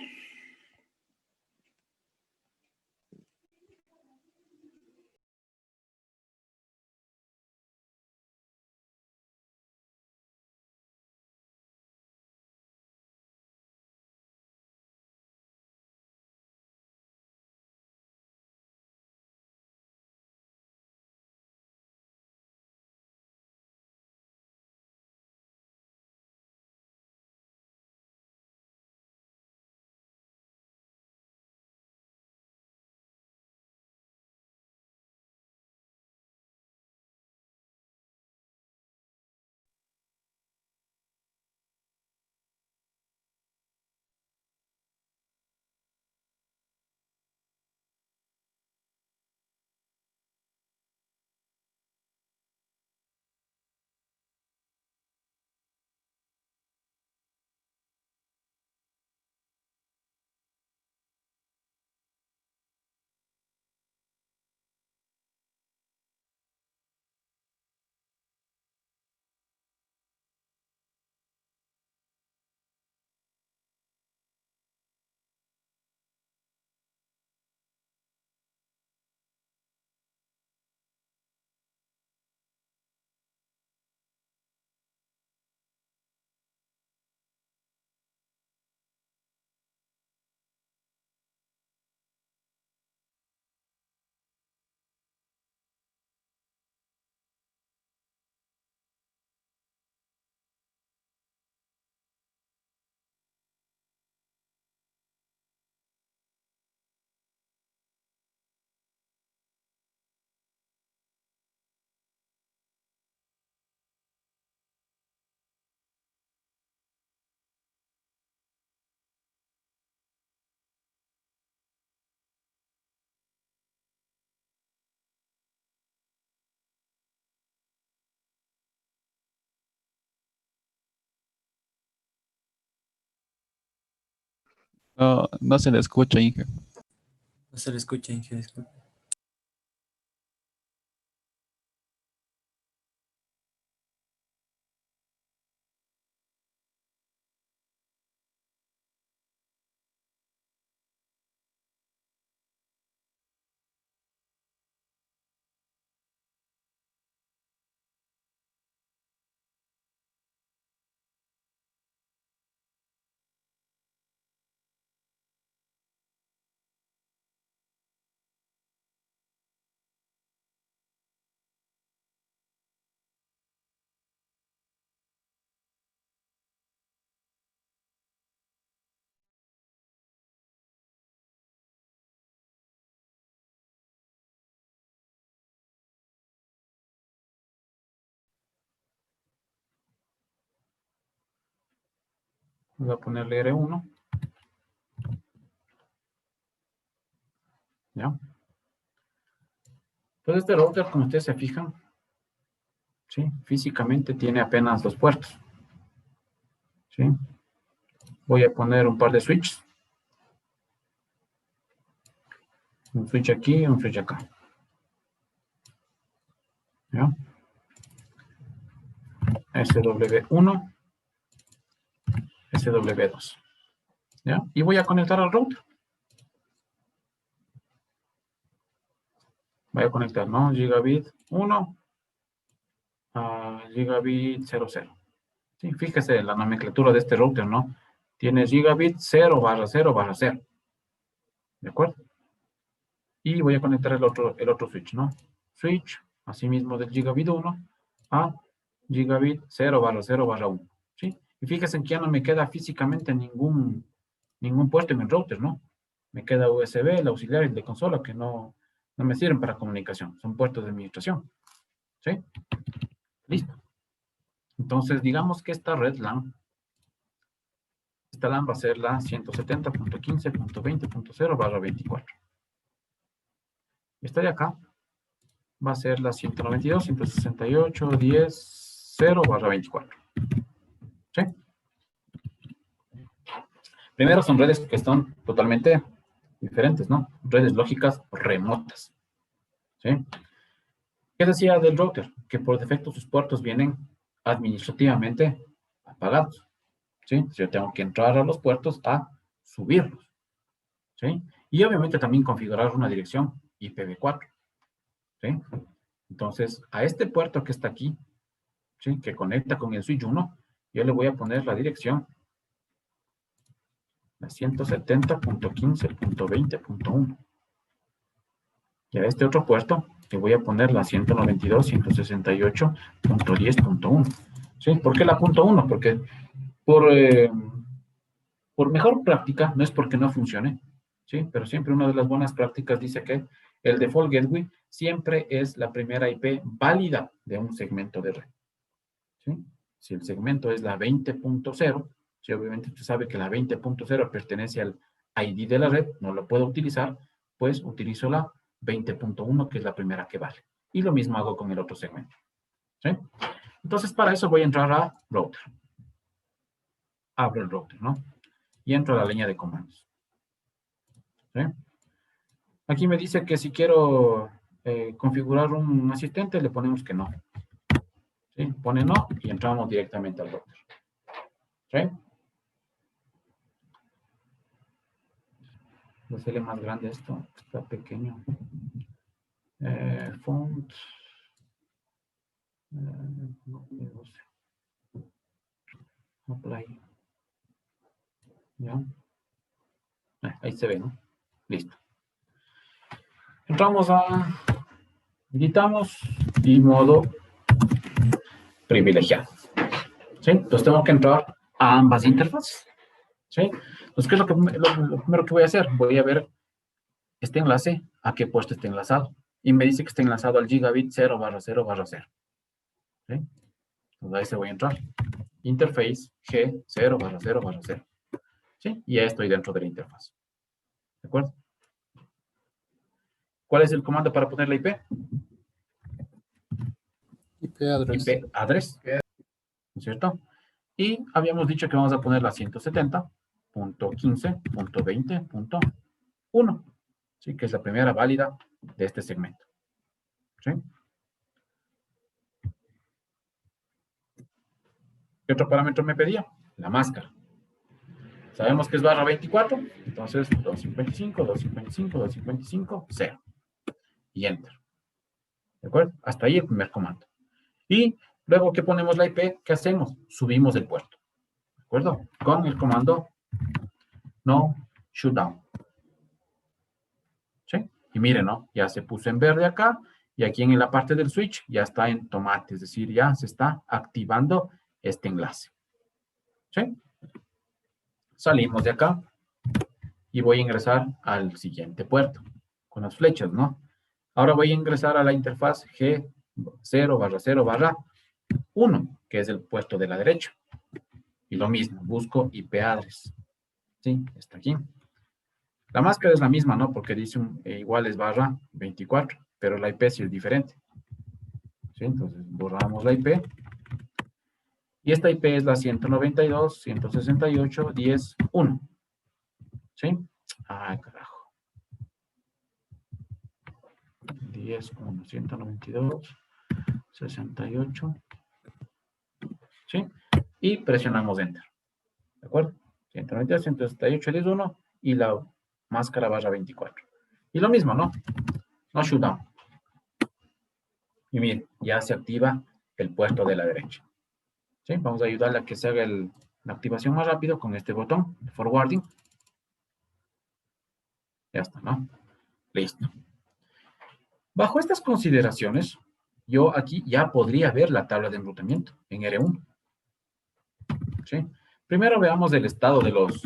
No, no se le escucha, Inge. No se le escucha, Inge, disculpe. Voy a ponerle R1. ¿Ya? Pues este router, como ustedes se fijan, ¿sí? Físicamente tiene apenas 2 puertos. ¿Sí? Voy a poner un par de switches. Un switch aquí y un switch acá. ¿Ya? SW1, SW2. ¿Ya? Y voy a conectar al router. Voy a conectar, ¿no? Gigabit 1 a gigabit 00. Sí, fíjese la nomenclatura de este router, ¿no? Tiene gigabit 0/0/0. ¿De acuerdo? Y voy a conectar el otro switch, ¿no? Switch, asimismo del gigabit 1 a gigabit 0/0/1. ¿Sí? Y fíjense que ya no me queda físicamente ningún puerto en el router, ¿no? Me queda USB, el auxiliar y el de consola, que no me sirven para comunicación. Son puertos de administración. ¿Sí? Listo. Entonces, digamos que esta LAN va a ser la 170.15.20.0/24. Esta de acá va a ser la 192.168.10.0/24. ¿Sí? Primero son redes que están totalmente diferentes, ¿no? Redes lógicas remotas. ¿Sí? ¿Qué decía del router? Que por defecto sus puertos vienen administrativamente apagados. ¿Sí? Yo tengo que entrar a los puertos a subirlos. ¿Sí? Y obviamente también configurar una dirección IPv4. ¿Sí? Entonces, a este puerto que está aquí, ¿sí? Que conecta con el switch 1, yo le voy a poner la dirección, la 170.15.20.1. Y a este otro puerto le voy a poner la 192.168.10.1. ¿Sí? ¿Por qué la punto 1? Porque por mejor práctica, no es porque no funcione, ¿sí? Pero siempre una de las buenas prácticas dice que el default gateway siempre es la primera IP válida de un segmento de red. ¿Sí? Si el segmento es la 20.0, si obviamente usted sabe que la 20.0 pertenece al ID de la red, no lo puedo utilizar, pues utilizo la 20.1, que es la primera que vale. Y lo mismo hago con el otro segmento. ¿Sí? Entonces, para eso voy a entrar a router. Abro el router, ¿no? Y entro a la línea de comandos. ¿Sí? Aquí me dice que si quiero configurar un asistente, le ponemos que no. ¿Sí? Pone no y entramos directamente al router. ¿Sí? Voy a hacerle más grande esto, está pequeño. Font. Apply. ¿Ya? Ahí se ve, ¿no? Listo. Entramos editamos y modo privilegiado. ¿Sí? Entonces tengo que entrar a ambas interfaces. ¿Sí? Entonces, ¿qué es lo primero que voy a hacer? Voy a ver este enlace, a qué puesto está enlazado. Y me dice que está enlazado al gigabit 0/0/0. ¿Sí? Entonces ahí se voy a entrar. Interface G 0/0/0. ¿Sí? Y ya estoy dentro de la interfaz. ¿De acuerdo? ¿Cuál es el comando para poner la IP? IP address. IP address. ¿No es cierto? Y habíamos dicho que vamos a poner la 170.15.20.0. 10.15.20.1. ¿Sí? Que es la primera válida de este segmento. ¿Sí? ¿Qué otro parámetro me pedía? La máscara. Sabemos que es barra 24, entonces 255, 255, 255, 0. Y Enter. ¿De acuerdo? Hasta ahí el primer comando. Y luego que ponemos la IP, ¿qué hacemos? Subimos el puerto. ¿De acuerdo? Con el comando no shutdown. ¿Sí? Y miren, ¿no? Ya se puso en verde acá, y aquí en la parte del switch ya está en tomate, es decir, ya se está activando este enlace. ¿Sí? Salimos de acá y voy a ingresar al siguiente puerto con las flechas, ¿no? Ahora voy a ingresar a la interfaz G0/0/1, que es el puerto de la derecha. Y lo mismo, busco IP address. ¿Sí? Está aquí. La máscara es la misma, ¿no? Porque dice igual es barra 24, pero la IP sí es diferente. ¿Sí? Entonces borramos la IP. Y esta IP es la 192.168.10.1. ¿Sí? Ay, carajo. 10.1, 192.68. ¿Sí? Y presionamos Enter. ¿De acuerdo? 192.168.10.1 y la máscara barra 24. Y lo mismo, ¿no? No shutdown. Y miren, ya se activa el puerto de la derecha. ¿Sí? Vamos a ayudarle a que se haga la activación más rápido con este botón de forwarding. Ya está, ¿no? Listo. Bajo estas consideraciones, yo aquí ya podría ver la tabla de enrutamiento en R1. ¿Sí? Primero veamos el estado de los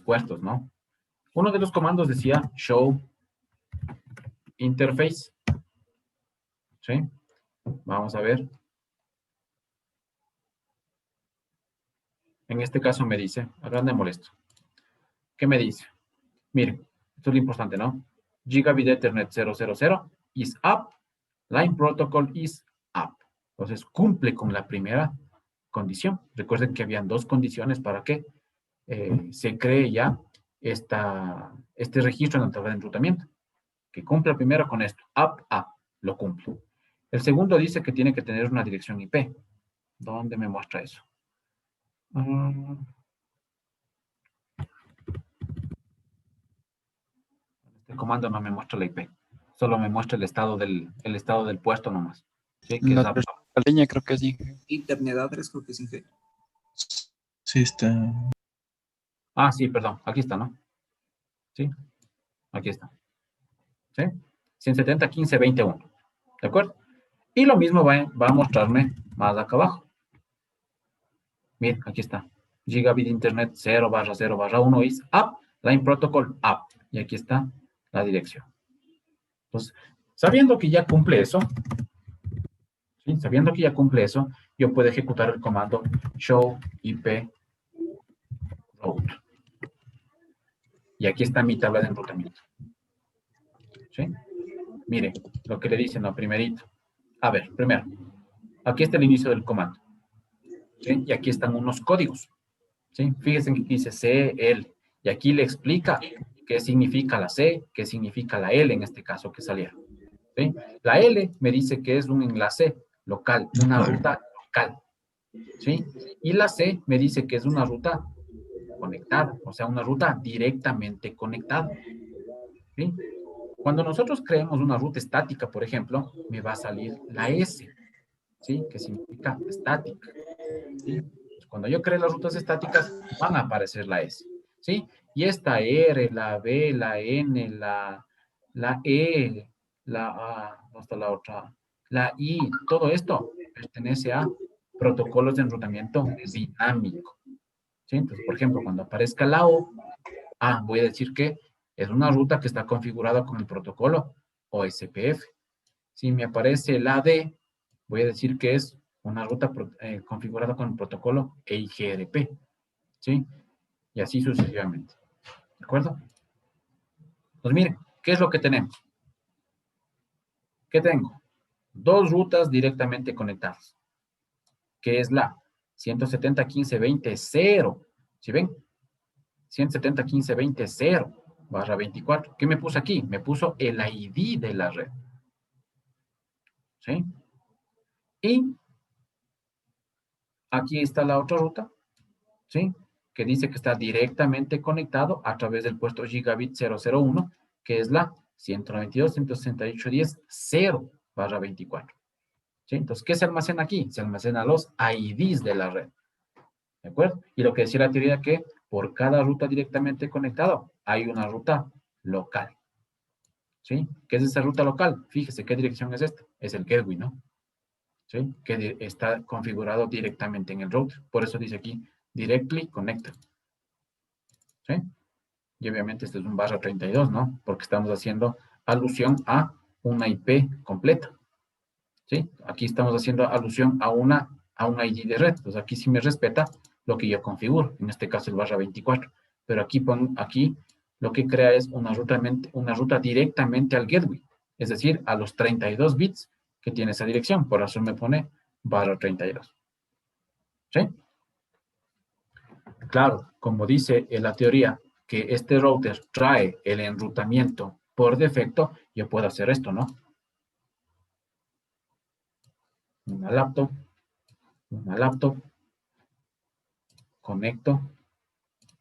puertos, ¿no? Uno de los comandos decía show interface. ¿Sí? Vamos a ver. En este caso me dice, agrandémosle esto. ¿Qué me dice? Miren, esto es lo importante, ¿no? Gigabit Ethernet 000 is up. Line Protocol is up. Entonces, cumple con la primera condición. Recuerden que habían dos condiciones para que se cree ya este registro en la tabla de enrutamiento. Que cumpla primero con esto. Up. Lo cumple. El segundo dice que tiene que tener una dirección IP. ¿Dónde me muestra eso? Este comando no me muestra la IP. Solo me muestra el estado del puesto nomás. ¿Sí? Que La línea creo que sí. Internet address creo que es Inge. Sí, está. Ah, sí, perdón. Aquí está, ¿no? Sí. Aquí está. ¿Sí? 170.15.21. ¿De acuerdo? Y lo mismo va a mostrarme más acá abajo. Miren, aquí está. Gigabit Internet 0/0/1 is up. Line Protocol up. Y aquí está la dirección. Entonces, sabiendo que ya cumple eso, ¿sí? Sabiendo que ya cumple eso, yo puedo ejecutar el comando show IP route. Y aquí está mi tabla de enrutamiento. ¿Sí? Mire, lo que le dicen, lo primerito. A ver, primero, aquí está el inicio del comando. ¿Sí? Y aquí están unos códigos. ¿Sí? Fíjense que dice C, L. Y aquí le explica qué significa la C, qué significa la L en este caso que salieron. ¿Sí? La L me dice que es un enlace local, una ruta local. ¿Sí? Y la C me dice que es una ruta conectada, o sea, una ruta directamente conectada. ¿Sí? Cuando nosotros creemos una ruta estática, por ejemplo, me va a salir la S, ¿sí? Que significa estática. ¿Sí? Cuando yo creo las rutas estáticas, van a aparecer la S, ¿sí? Y esta R, la B, la N, la E, la A, hasta la otra, la I, todo esto pertenece a protocolos de enrutamiento dinámico. ¿Sí? Entonces, por ejemplo, cuando aparezca la O, voy a decir que es una ruta que está configurada con el protocolo OSPF. Si me aparece la D, voy a decir que es una ruta configurada con el protocolo EIGRP. ¿Sí? Y así sucesivamente. ¿De acuerdo? Pues miren, ¿qué es lo que tenemos? ¿Qué tengo? Dos rutas directamente conectadas. Que es la 170.15.20.0. ¿Sí ven? 170.15.20.0/24. ¿Qué me puso aquí? Me puso el ID de la red. ¿Sí? Y aquí está la otra ruta, ¿sí? Que dice que está directamente conectado a través del puerto Gigabit 001, que es la 192.168.10.0/24. ¿Sí? Entonces, ¿qué se almacena aquí? Se almacena los IDs de la red. ¿De acuerdo? Y lo que decía la teoría que por cada ruta directamente conectada hay una ruta local. ¿Sí? ¿Qué es esa ruta local? Fíjese, ¿qué dirección es esta? Es el gateway, ¿no? ¿Sí? Que está configurado directamente en el router. Por eso dice aquí, directly connected. ¿Sí? Y obviamente esto es un /32, ¿no? Porque estamos haciendo alusión a una IP completa. ¿Sí? Aquí estamos haciendo alusión a un ID de red. Entonces aquí sí me respeta lo que yo configuro. En este caso el /24. Pero aquí lo que crea es una ruta directamente al gateway. Es decir, a los 32 bits que tiene esa dirección. Por eso me pone /32. ¿Sí? Claro, como dice en la teoría que este router trae el enrutamiento por defecto, yo puedo hacer esto, ¿no? Una laptop, conecto,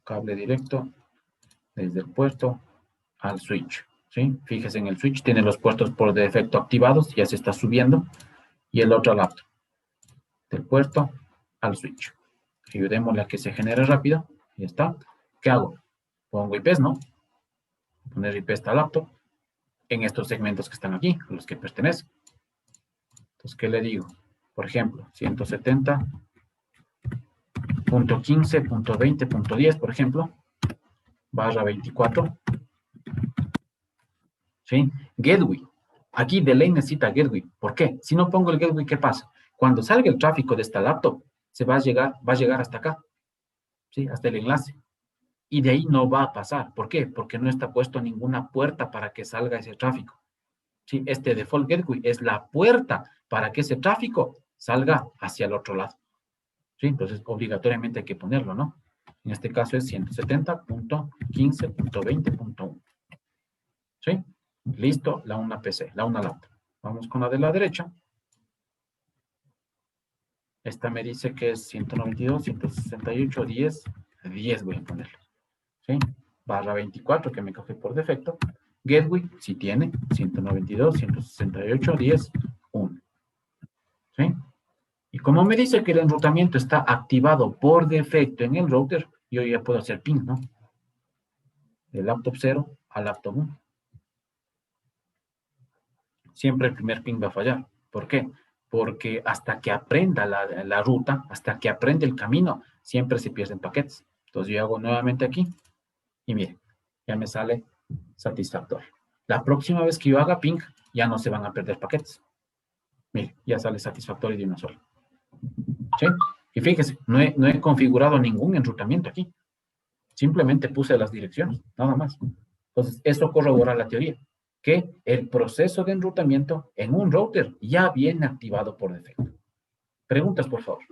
cable directo desde el puerto al switch, ¿sí? Fíjese en el switch, tiene los puertos por defecto activados, ya se está subiendo, y el otro laptop, del puerto al switch. Ayudémosle a que se genere rápido, y está. ¿Qué hago? Pongo IPs, ¿no? Poner IP a esta laptop en estos segmentos que están aquí, a los que pertenecen. Entonces, ¿qué le digo? Por ejemplo, 170.15.20.10, por ejemplo, /24. ¿Sí? Gateway. Aquí de ley necesita gateway. ¿Por qué? Si no pongo el gateway, ¿qué pasa? Cuando salga el tráfico de esta laptop, va a llegar hasta acá. ¿Sí? Hasta el enlace. Y de ahí no va a pasar. ¿Por qué? Porque no está puesto ninguna puerta para que salga ese tráfico. ¿Sí? Este default gateway es la puerta para que ese tráfico salga hacia el otro lado. ¿Sí? Entonces, obligatoriamente hay que ponerlo, ¿no? En este caso es 170.15.20.1. ¿Sí? Listo, la una PC, la una laptop. Vamos con la de la derecha. Esta me dice que es 192.168.10.10 voy a ponerlo. ¿Sí? /24 que me coge por defecto. Gateway, si tiene, 192.168.10.1. ¿Sí? Y como me dice que el enrutamiento está activado por defecto en el router, yo ya puedo hacer ping, ¿no? De laptop 0 a laptop 1. Siempre el primer ping va a fallar. ¿Por qué? Porque hasta que aprenda la ruta, hasta que aprenda el camino, siempre se pierden paquetes. Entonces yo hago nuevamente aquí y miren, ya me sale satisfactorio. La próxima vez que yo haga ping, ya no se van a perder paquetes. Miren, ya sale satisfactorio de una sola. ¿Sí? Y fíjese, no he configurado ningún enrutamiento aquí. Simplemente puse las direcciones, nada más. Entonces, eso corrobora la teoría, que el proceso de enrutamiento en un router ya viene activado por defecto. Preguntas, por favor.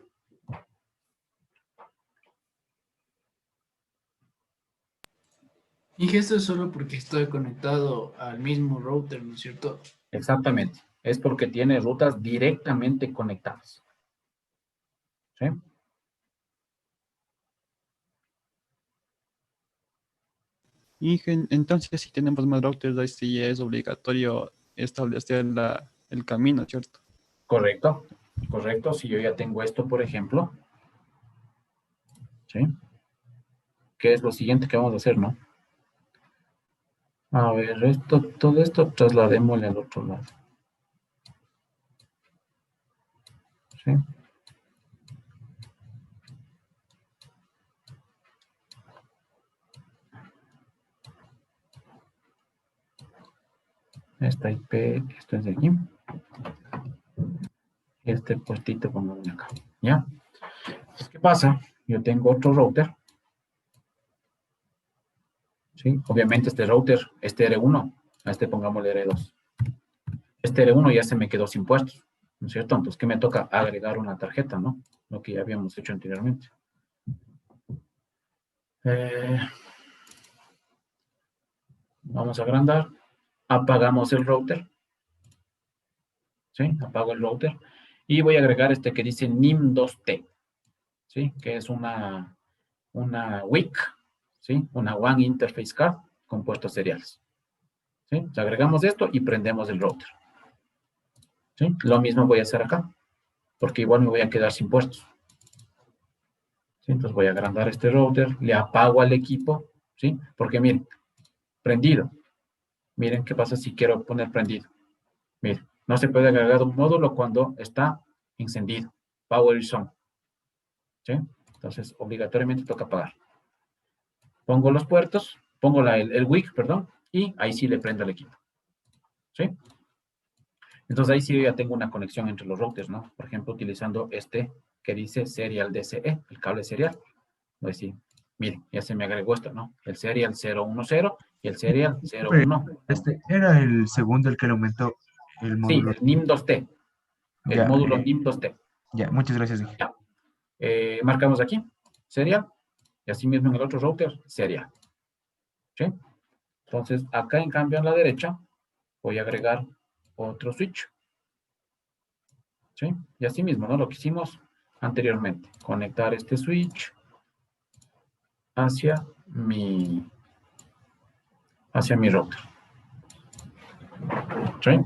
Y esto es solo porque estoy conectado al mismo router, ¿no es cierto? Exactamente. Es porque tiene rutas directamente conectadas. ¿Sí? Y entonces, si tenemos más routers, ahí sí es obligatorio establecer el camino, ¿cierto? Correcto. Correcto. Si yo ya tengo esto, por ejemplo. ¿Sí? ¿Qué es lo siguiente que vamos a hacer, no? A ver, todo esto trasladémosle al otro lado. ¿Sí? Esta IP, esto es de aquí. Este puestito pongamos acá. ¿Ya? Pues, ¿qué pasa? Yo tengo otro router. ¿Sí? Obviamente este router, este R1, a este pongámosle R2. Este R1 ya se me quedó sin puestos, ¿no es cierto? Entonces, ¿qué me toca? Agregar una tarjeta, ¿no? Lo que ya habíamos hecho anteriormente. Vamos a agrandar. Apagamos el router. ¿Sí? Apago el router. Y voy a agregar este que dice NIM2T. ¿Sí? Que es una WIC. ¿Sí? Una One Interface Card con puertos seriales. ¿Sí? Entonces agregamos esto y prendemos el router. ¿Sí? Lo mismo voy a hacer acá. Porque igual me voy a quedar sin puertos. ¿Sí? Entonces voy a agrandar este router. Le apago al equipo. ¿Sí? Porque miren. Prendido. Miren qué pasa si quiero poner prendido. Miren. No se puede agregar un módulo cuando está encendido. Power is on. ¿Sí? Entonces, obligatoriamente toca apagar. Pongo los puertos, pongo el WIC, perdón, y ahí sí le prendo el equipo. ¿Sí? Entonces, ahí sí ya tengo una conexión entre los routers, ¿no? Por ejemplo, utilizando este que dice Serial DCE, el cable serial. Voy a decir, miren, ya se me agregó esto, ¿no? El Serial 010 y el Serial 01. Este era el segundo el que le aumentó el Sí, módulo. el NIM2T. El Ya, módulo NIM2T. ya, muchas gracias. Ya. Marcamos aquí, serial, y así mismo en el otro router, serial. ¿Sí? Entonces, acá en cambio a la derecha, voy a agregar otro switch. ¿Sí? Y así mismo, ¿no? Lo que hicimos anteriormente. Conectar este switch hacia mi router. ¿Sí?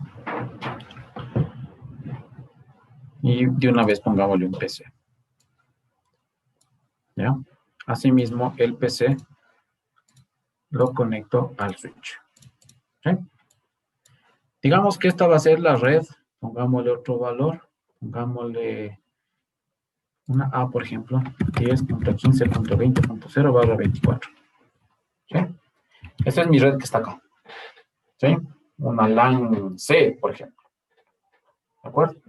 Y de una vez pongámosle un PC. ¿Ya? Asimismo, el PC lo conecto al switch. ¿Sí? Digamos que esta va a ser la red. Pongámosle otro valor. Pongámosle una A, por ejemplo, 10.15.20.0/24. ¿Sí? Esta es mi red que está acá. ¿Sí? Una LAN C, por ejemplo. ¿De acuerdo?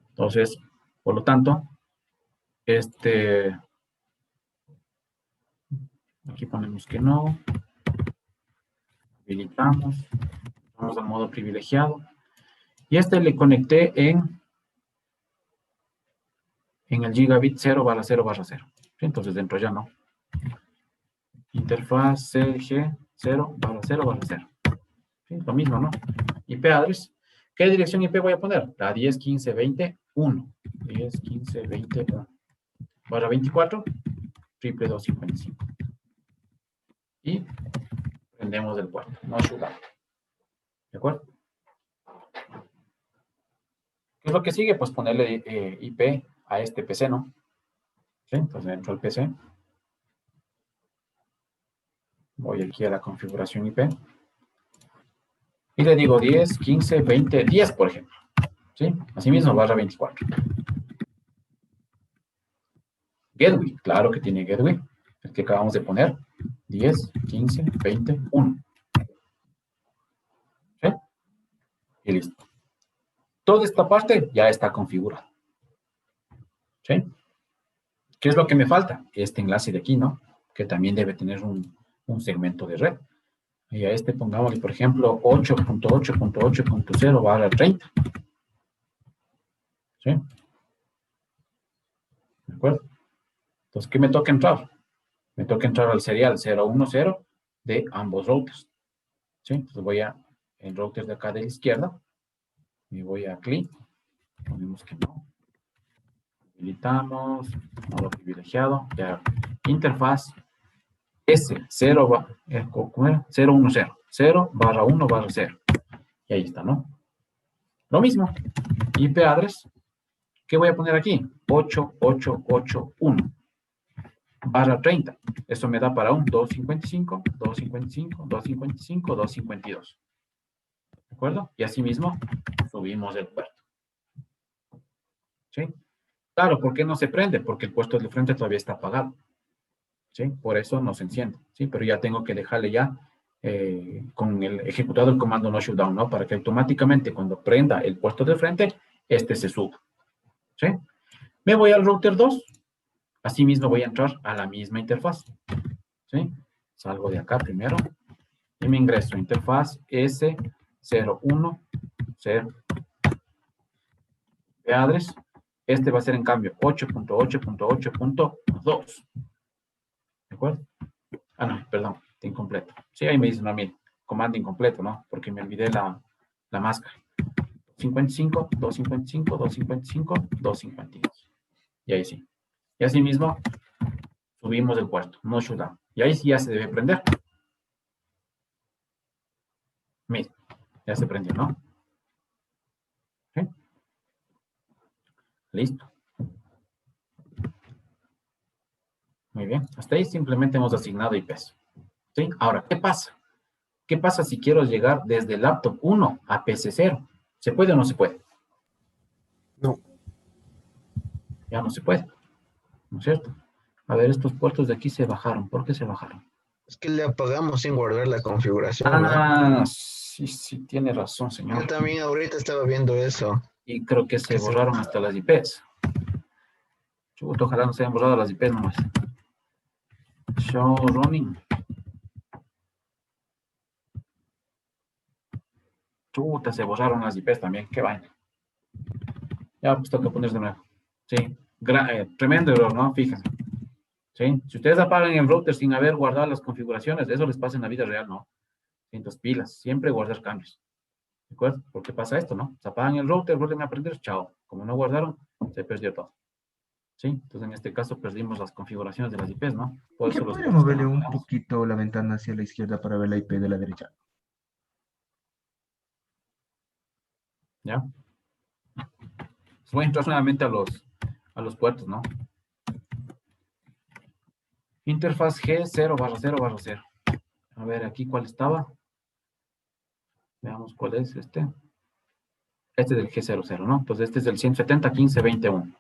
Entonces, por lo tanto, aquí ponemos que no. Habilitamos. Vamos al modo privilegiado. Y le conecté en el gigabit 0/0/0. ¿Sí? Entonces, dentro ya no. Interfaz CG 0/0/0. ¿Sí? Lo mismo, ¿no? IP address. ¿Qué dirección IP voy a poner? La 10.15.20.1. 10.15.20.1. /24, 255. Y prendemos el puerto. No shutdown. ¿De acuerdo? ¿Qué es lo que sigue? Pues ponerle IP a este PC, ¿no? ¿Sí? Entonces dentro del PC. Voy aquí a la configuración IP. Y le digo 10, 15, 20, 10, por ejemplo. ¿Sí? Asimismo, /24. Gateway, claro que tiene gateway. El que acabamos de poner. 10, 15, 20, 1. ¿Sí? Y listo. Toda esta parte ya está configurada. ¿Sí? ¿Qué es lo que me falta? Este enlace de aquí, ¿no? Que también debe tener un segmento de red. Y a pongámosle, por ejemplo, 8.8.8.0/30. ¿Sí? ¿De acuerdo? Entonces, ¿qué me toca entrar? Me toca entrar al serial 010 de ambos routers. ¿Sí? Entonces voy el router de acá de la izquierda. Y voy a clic. Ponemos que no. Habilitamos. Modo privilegiado. Ya. Interfaz S0 010. 0/1/0. Y ahí está, ¿no? Lo mismo. IP address. ¿Qué voy a poner aquí? 8881/30. Eso me da para un 255, 255, 255, 252. ¿De acuerdo? Y así mismo subimos el puerto. ¿Sí? Claro, ¿por qué no se prende? Porque el puerto de frente todavía está apagado. ¿Sí? Por eso no se enciende. ¿Sí? Pero ya tengo que dejarle ya con el ejecutado el comando no shutdown, ¿no? Para que automáticamente cuando prenda el puerto de frente, se suba. ¿Sí? Me voy al router 2. Asimismo voy a entrar a la misma interfaz. ¿Sí? Salgo de acá primero y me ingreso a interfaz S010. De address. Va a ser en cambio 8.8.8.2. ¿De acuerdo? Ah, no, perdón. Está incompleto. Sí, ahí me dicen, no, mire, comando incompleto, ¿no? Porque me olvidé la máscara. 55, 255, 255, 252. Y ahí sí. Y así mismo, subimos el puerto, no shutdown. Y ahí sí ya se debe prender. Mira, ya se prendió, ¿no? ¿Sí? Listo. Muy bien. Hasta ahí simplemente hemos asignado IPs. ¿Sí? Ahora, ¿qué pasa? ¿Qué pasa si quiero llegar desde laptop 1 a PC 0? ¿Se puede o no se puede? No. Ya no se puede. ¿No es cierto? A ver, estos puertos de aquí se bajaron. ¿Por qué se bajaron? Es que le apagamos sin guardar la configuración, ¿no? Ah, sí, sí, tiene razón, señor. Yo también ahorita estaba viendo eso. Y creo que se borraron hasta las IPs. Chuta, ojalá no se hayan borrado las IPs nomás. Show running. Chuta, se borraron las IPs también. Qué vaina. Ya, pues toca poner de nuevo. Sí. Tremendo error, ¿no? Fíjense. ¿Sí? Si ustedes apagan el router sin haber guardado las configuraciones, eso les pasa en la vida real, ¿no? Entonces, pilas. Siempre guardar cambios. ¿De acuerdo? Porque pasa esto, ¿no? Se apagan el router, vuelven a aprender, chao. Como no guardaron, se perdió todo. ¿Sí? Entonces, en este caso, perdimos las configuraciones de las IPs, ¿no? Por ¿Se eso los puede puertos moverle están un apagados. poquito la ventana hacia la izquierda para ver la IP de la derecha? ¿Ya? Pues voy a entrar nuevamente a los puertos, ¿no? Interfaz G0/0/0. A ver, aquí cuál estaba. Veamos cuál es este. Este es del G00, ¿no? Pues este es del 170.15.21.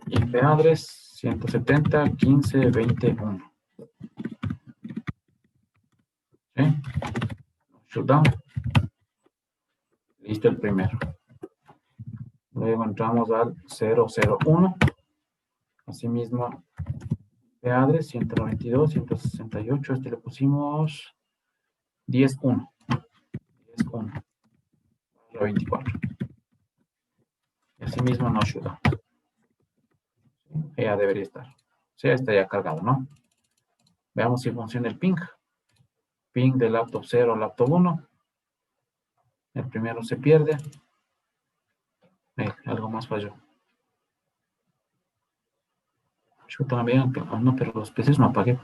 IP address 170.15.21. ¿Sí? Shutdown. Listo el primero. Luego entramos al 001. Asimismo, IP address 192, 168. Este le pusimos 10.1. 10.1. 24. Y asimismo no shutdown. Ya debería estar. Sí, está ya cargado, ¿no? Veamos si funciona el ping. Ping de laptop 0 a laptop 1. El primero se pierde. Algo más falló. Yo también, no, pero los PCs no apagué.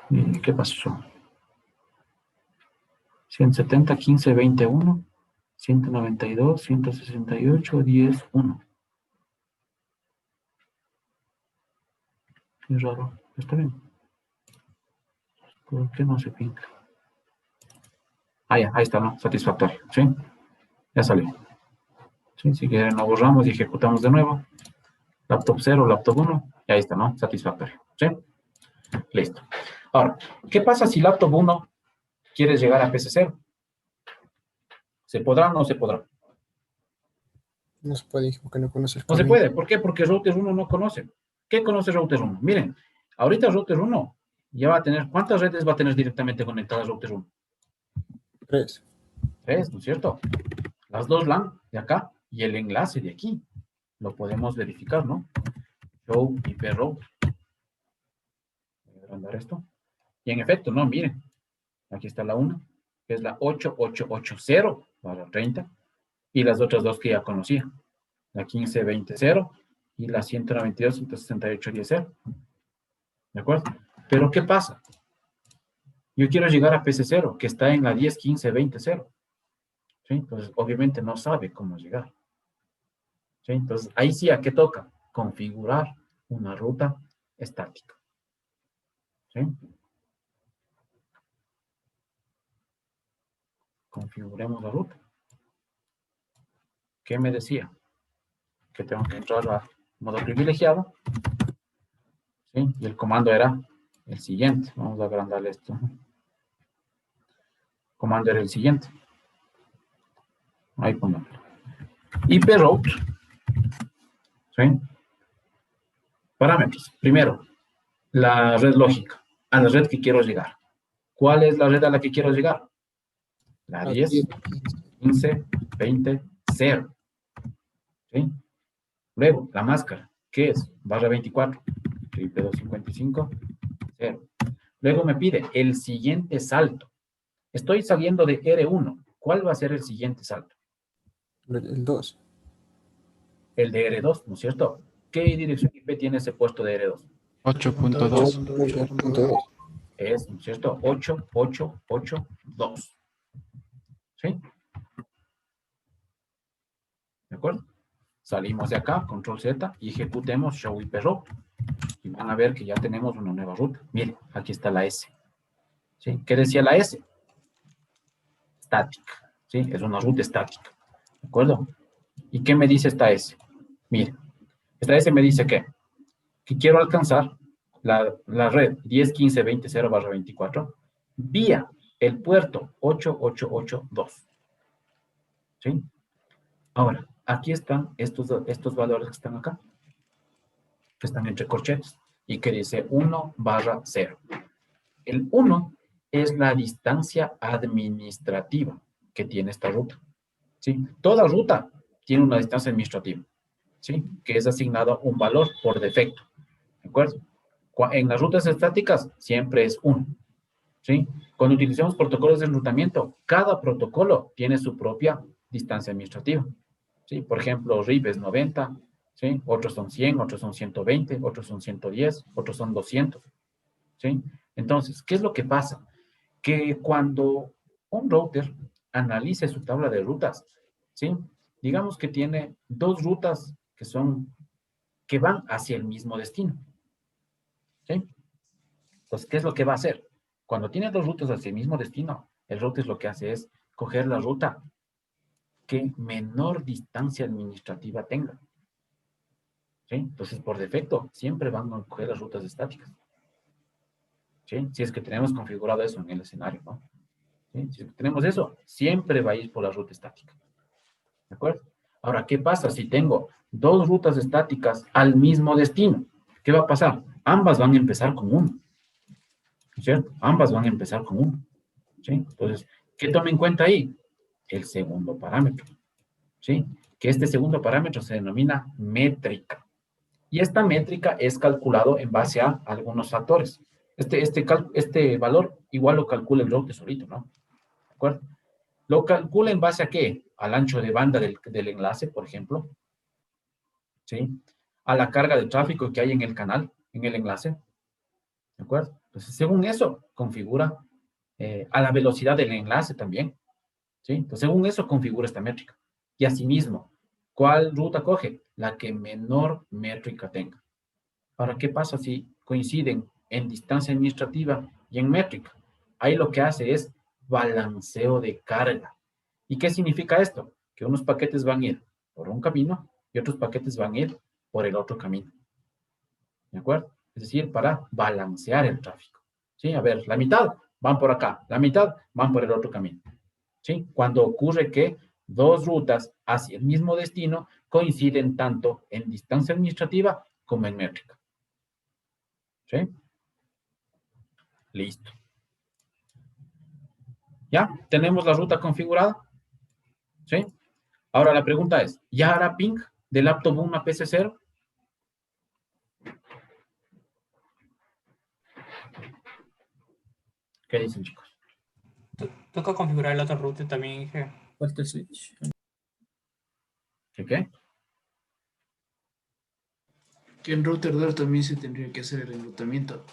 ¿Y qué pasó? 170.15.21. 192, 168, 10.1. Qué raro. Está bien. ¿Por qué no se pinta? Ah, ya, ahí está, ¿no? Satisfactorio, ¿sí? Ya salió. ¿Sí? Si quieren, lo borramos y ejecutamos de nuevo. Laptop 0, laptop 1. Y ahí está, ¿no? Satisfactorio, ¿sí? Listo. Ahora, ¿qué pasa si laptop 1 quieres llegar a PC 0? ¿Se podrá o no se podrá? No se puede, porque no conoce el No se camino. puede. ¿Por qué? Porque router 1 no conoce. ¿Qué conoce router 1? Miren, ahorita router 1 ya va a tener, ¿cuántas redes va a tener directamente conectadas router 1? 3. 3, ¿no es cierto? Las dos LAN de acá y el enlace de aquí. Lo podemos verificar, ¿no? Show IP router. Voy a agrandar esto. Y en efecto, no, miren. Aquí está la 1, que es la 8880/30. Y las otras dos que ya conocía. La 1520.0 y la 192.168.10.0. ¿De acuerdo? Pero ¿qué pasa? Yo quiero llegar a PC0, que está en la 10.15.20.0. ¿Sí? Entonces, obviamente no sabe cómo llegar. ¿Sí? Entonces, ahí sí, ¿a qué toca? Configurar una ruta estática. ¿Sí? Configuremos la ruta. ¿Qué me decía? Que tengo que entrar a modo privilegiado. ¿Sí? Y el comando era el siguiente. Vamos a agrandarle esto. El comando era el siguiente. Ahí pongamos. IP route. ¿Sí? Parámetros. Primero, la red lógica. A la red que quiero llegar. ¿Cuál es la red a la que quiero llegar? La 10, 15, 20, 0. ¿Sí? Luego, la máscara, ¿qué es? Barra 24, 255, 0. Luego me pide el siguiente salto. Estoy saliendo de R1. ¿Cuál va a ser el siguiente salto? El 2. El de R2, ¿no es cierto? ¿Qué dirección IP tiene ese puesto de R2? 8.2. 8.2. Es, ¿no es cierto? 8882. ¿Sí? ¿De acuerdo? Salimos de acá, control Z, y ejecutemos show IP route. Y van a ver que ya tenemos una nueva ruta. Miren, aquí está la S. ¿Sí? ¿Qué decía la S? Estática. ¿Sí? Es una ruta estática. ¿De acuerdo? ¿Y qué me dice esta S? Miren, esta S me dice que quiero alcanzar la red 10.15.20.0/24 vía el puerto 8882. ¿Sí? Ahora, aquí están estos valores que están acá, que están entre corchetes, y que dice 1/0. El 1 es la distancia administrativa que tiene esta ruta. ¿Sí? Toda ruta tiene una distancia administrativa, ¿sí? Que es asignada un valor por defecto. ¿De acuerdo? En las rutas estáticas siempre es 1. ¿Sí? Cuando utilizamos protocolos de enrutamiento, cada protocolo tiene su propia distancia administrativa. ¿Sí? Por ejemplo, RIP es 90, ¿sí? Otros son 100, otros son 120, otros son 110, otros son 200. ¿Sí? Entonces, ¿qué es lo que pasa? Que cuando un router analice su tabla de rutas, ¿sí? Digamos que tiene dos rutas que van hacia el mismo destino. ¿Sí? Entonces, ¿qué es lo que va a hacer? Cuando tiene dos rutas hacia el mismo destino, el router lo que hace es coger la ruta que menor distancia administrativa tenga. ¿Sí? Entonces, por defecto, siempre van a coger las rutas estáticas. ¿Sí? Si es que tenemos configurado eso en el escenario, ¿no? ¿Sí? Si tenemos eso, siempre va a ir por la ruta estática. ¿De acuerdo? Ahora, ¿qué pasa si tengo dos rutas estáticas al mismo destino? ¿Qué va a pasar? Ambas van a empezar con 1. ¿Cierto? Ambas van a empezar con 1. ¿Sí? Entonces, ¿qué toma en cuenta ahí? El segundo parámetro. ¿Sí? Que este segundo parámetro se denomina métrica. Y esta métrica es calculado en base a algunos factores. Este valor igual lo calcula el router solito, ¿no? ¿De acuerdo? ¿Lo calcula en base a qué? Al ancho de banda del enlace, por ejemplo. ¿Sí? A la carga de tráfico que hay en el canal, en el enlace. ¿De acuerdo? Entonces, según eso, configura a la velocidad del enlace también. ¿Sí? Entonces, según eso, configura esta métrica. Y asimismo, ¿cuál ruta coge? La que menor métrica tenga. Ahora, ¿qué pasa si coinciden en distancia administrativa y en métrica? Ahí lo que hace es balanceo de carga. ¿Y qué significa esto? Que unos paquetes van a ir por un camino y otros paquetes van a ir por el otro camino. ¿De acuerdo? Es decir, para balancear el tráfico. ¿Sí? A ver, la mitad van por acá, la mitad van por el otro camino. ¿Sí? Cuando ocurre que dos rutas hacia el mismo destino coinciden tanto en distancia administrativa como en métrica. ¿Sí? Listo. ¿Ya? ¿Tenemos la ruta configurada? ¿Sí? Ahora la pregunta es, ¿ya hará ping de laptop 1 a PC0? ¿Qué dicen, chicos? Toca configurar el otro router también, Inge. Falta el switch. ¿Qué? Que en router 2 también se tendría que hacer el enrutamiento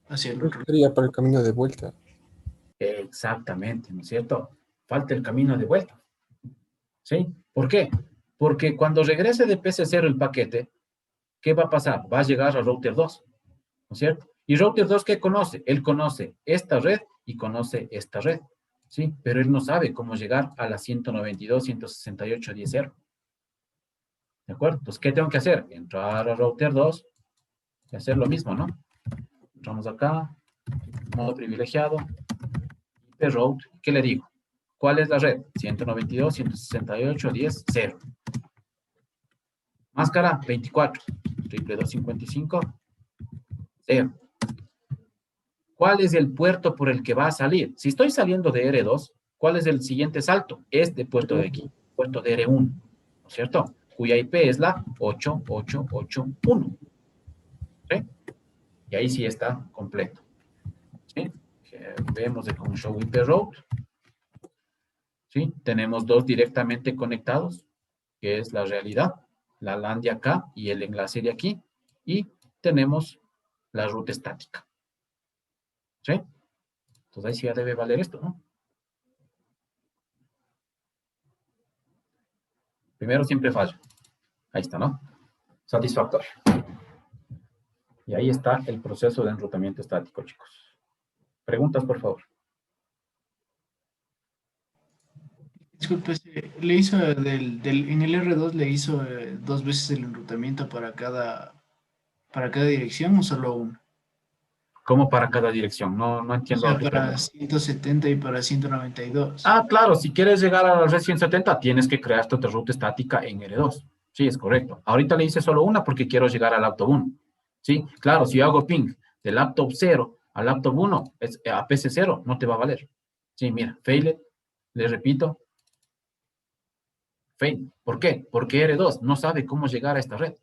hacia el otro. Sería para el camino de vuelta. Exactamente, ¿no es cierto? Falta el camino de vuelta. ¿Sí? ¿Por qué? Porque cuando regrese de PC0 el paquete, ¿qué va a pasar? Va a llegar a router 2, ¿no es cierto? ¿Y router 2 qué conoce? Él conoce esta red y conoce esta red, ¿sí? Pero él no sabe cómo llegar a la 192.168.10.0. ¿De acuerdo? Entonces, ¿qué tengo que hacer? Entrar a router 2 y hacer lo mismo, ¿no? Entramos acá, modo privilegiado, IP route, ¿qué le digo? ¿Cuál es la red? 192.168.10.0. Máscara 24, 255, 0. ¿Cuál es el puerto por el que va a salir? Si estoy saliendo de R2, ¿cuál es el siguiente salto? Este puerto de aquí, puerto de R1, ¿no es cierto? cuya IP es la 8881. ¿Sí? Y ahí sí está completo. ¿Sí? Vemos de con show IP route. ¿Sí? Tenemos dos directamente conectados, que es la realidad, la LAN de acá y el enlace de aquí. Y tenemos la ruta estática. ¿Sí? Entonces ahí sí ya debe valer esto, ¿no? Primero siempre falla. Ahí está, ¿no? Satisfactorio. Y ahí está el proceso de enrutamiento estático, chicos. Preguntas, por favor. Disculpe, le hizo en el R2 le hizo 2 veces el enrutamiento para cada dirección o solo uno. ¿Cómo para cada dirección? No O entiendo. sea, para 170 y para 192. Ah, claro, si quieres llegar a la red 170, tienes que crear tu otra ruta estática en R2. Sí, es correcto. Ahorita le hice solo una porque quiero llegar al laptop 1. Sí, claro, si yo hago ping de laptop 0 al laptop 1, a PC 0, no te va a valer. Sí, mira, failed, le repito, fail. ¿Por qué? Porque R2 no sabe cómo llegar a esta red.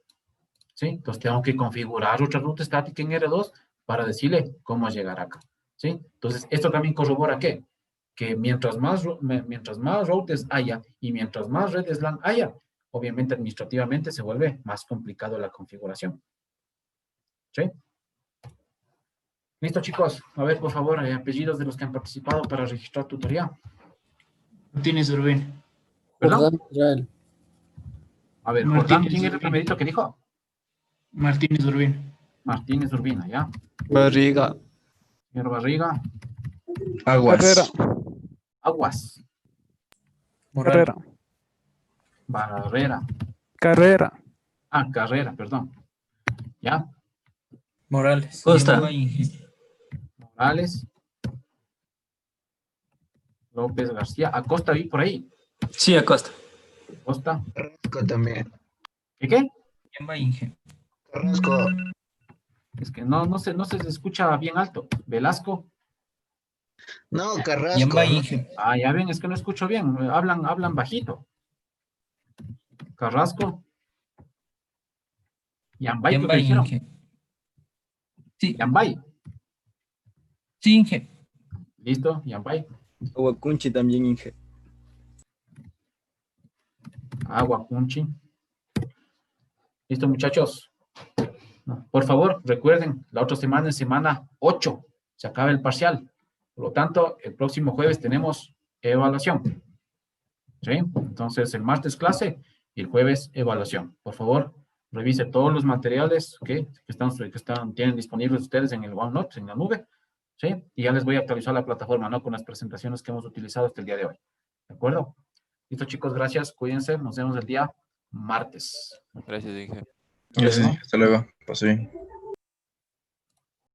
¿Sí? Entonces tengo que configurar otra ruta estática en R2 para decirle cómo llegar acá. ¿Sí? Entonces, esto también corrobora ¿qué? Que mientras más routers haya y mientras más redes LAN haya, obviamente administrativamente se vuelve más complicado la configuración. ¿Sí? Listo, chicos. A ver, por favor, apellidos de los que han participado para registrar tutoría. Martínez Urbín. ¿Perdón? Jordán Israel. A ver, Martínez Jordán, ¿quién es el Urbín. primerito que dijo? Martínez Urbín. Martínez Urbina, ¿ya? Barriga. Señor Barriga. Aguas. Carrera. Aguas. Carrera. Barrera. Carrera. Ah, Carrera, perdón. ¿Ya? Morales. Costa. Morales. López García. Acosta vi por ahí. Sí, Acosta. Acosta. Carrasco también. ¿Qué? Carrasco. Es que no se escucha bien alto. Velasco. No, Carrasco. ¿no? Ah, ya ven, es que no escucho bien. Hablan bajito. Carrasco. Yambay, ¿qué dijeron? Sí. Yambay. Sí, Inge. Listo, Yambay. Huacunchi también, Inge. Aguacunchi. Listo, muchachos. Por favor, recuerden, la otra semana es semana 8. Se acaba el parcial. Por lo tanto, el próximo jueves tenemos evaluación. ¿Sí? Entonces, el martes clase y el jueves evaluación. Por favor, revise todos los materiales que tienen disponibles ustedes en el OneNote, en la nube. ¿Sí? Y ya les voy a actualizar la plataforma, ¿no? Con las presentaciones que hemos utilizado hasta el día de hoy. ¿De acuerdo? Listo, chicos, gracias. Cuídense. Nos vemos el día martes. Gracias, Inge. Gracias, hasta luego. Pasó bien.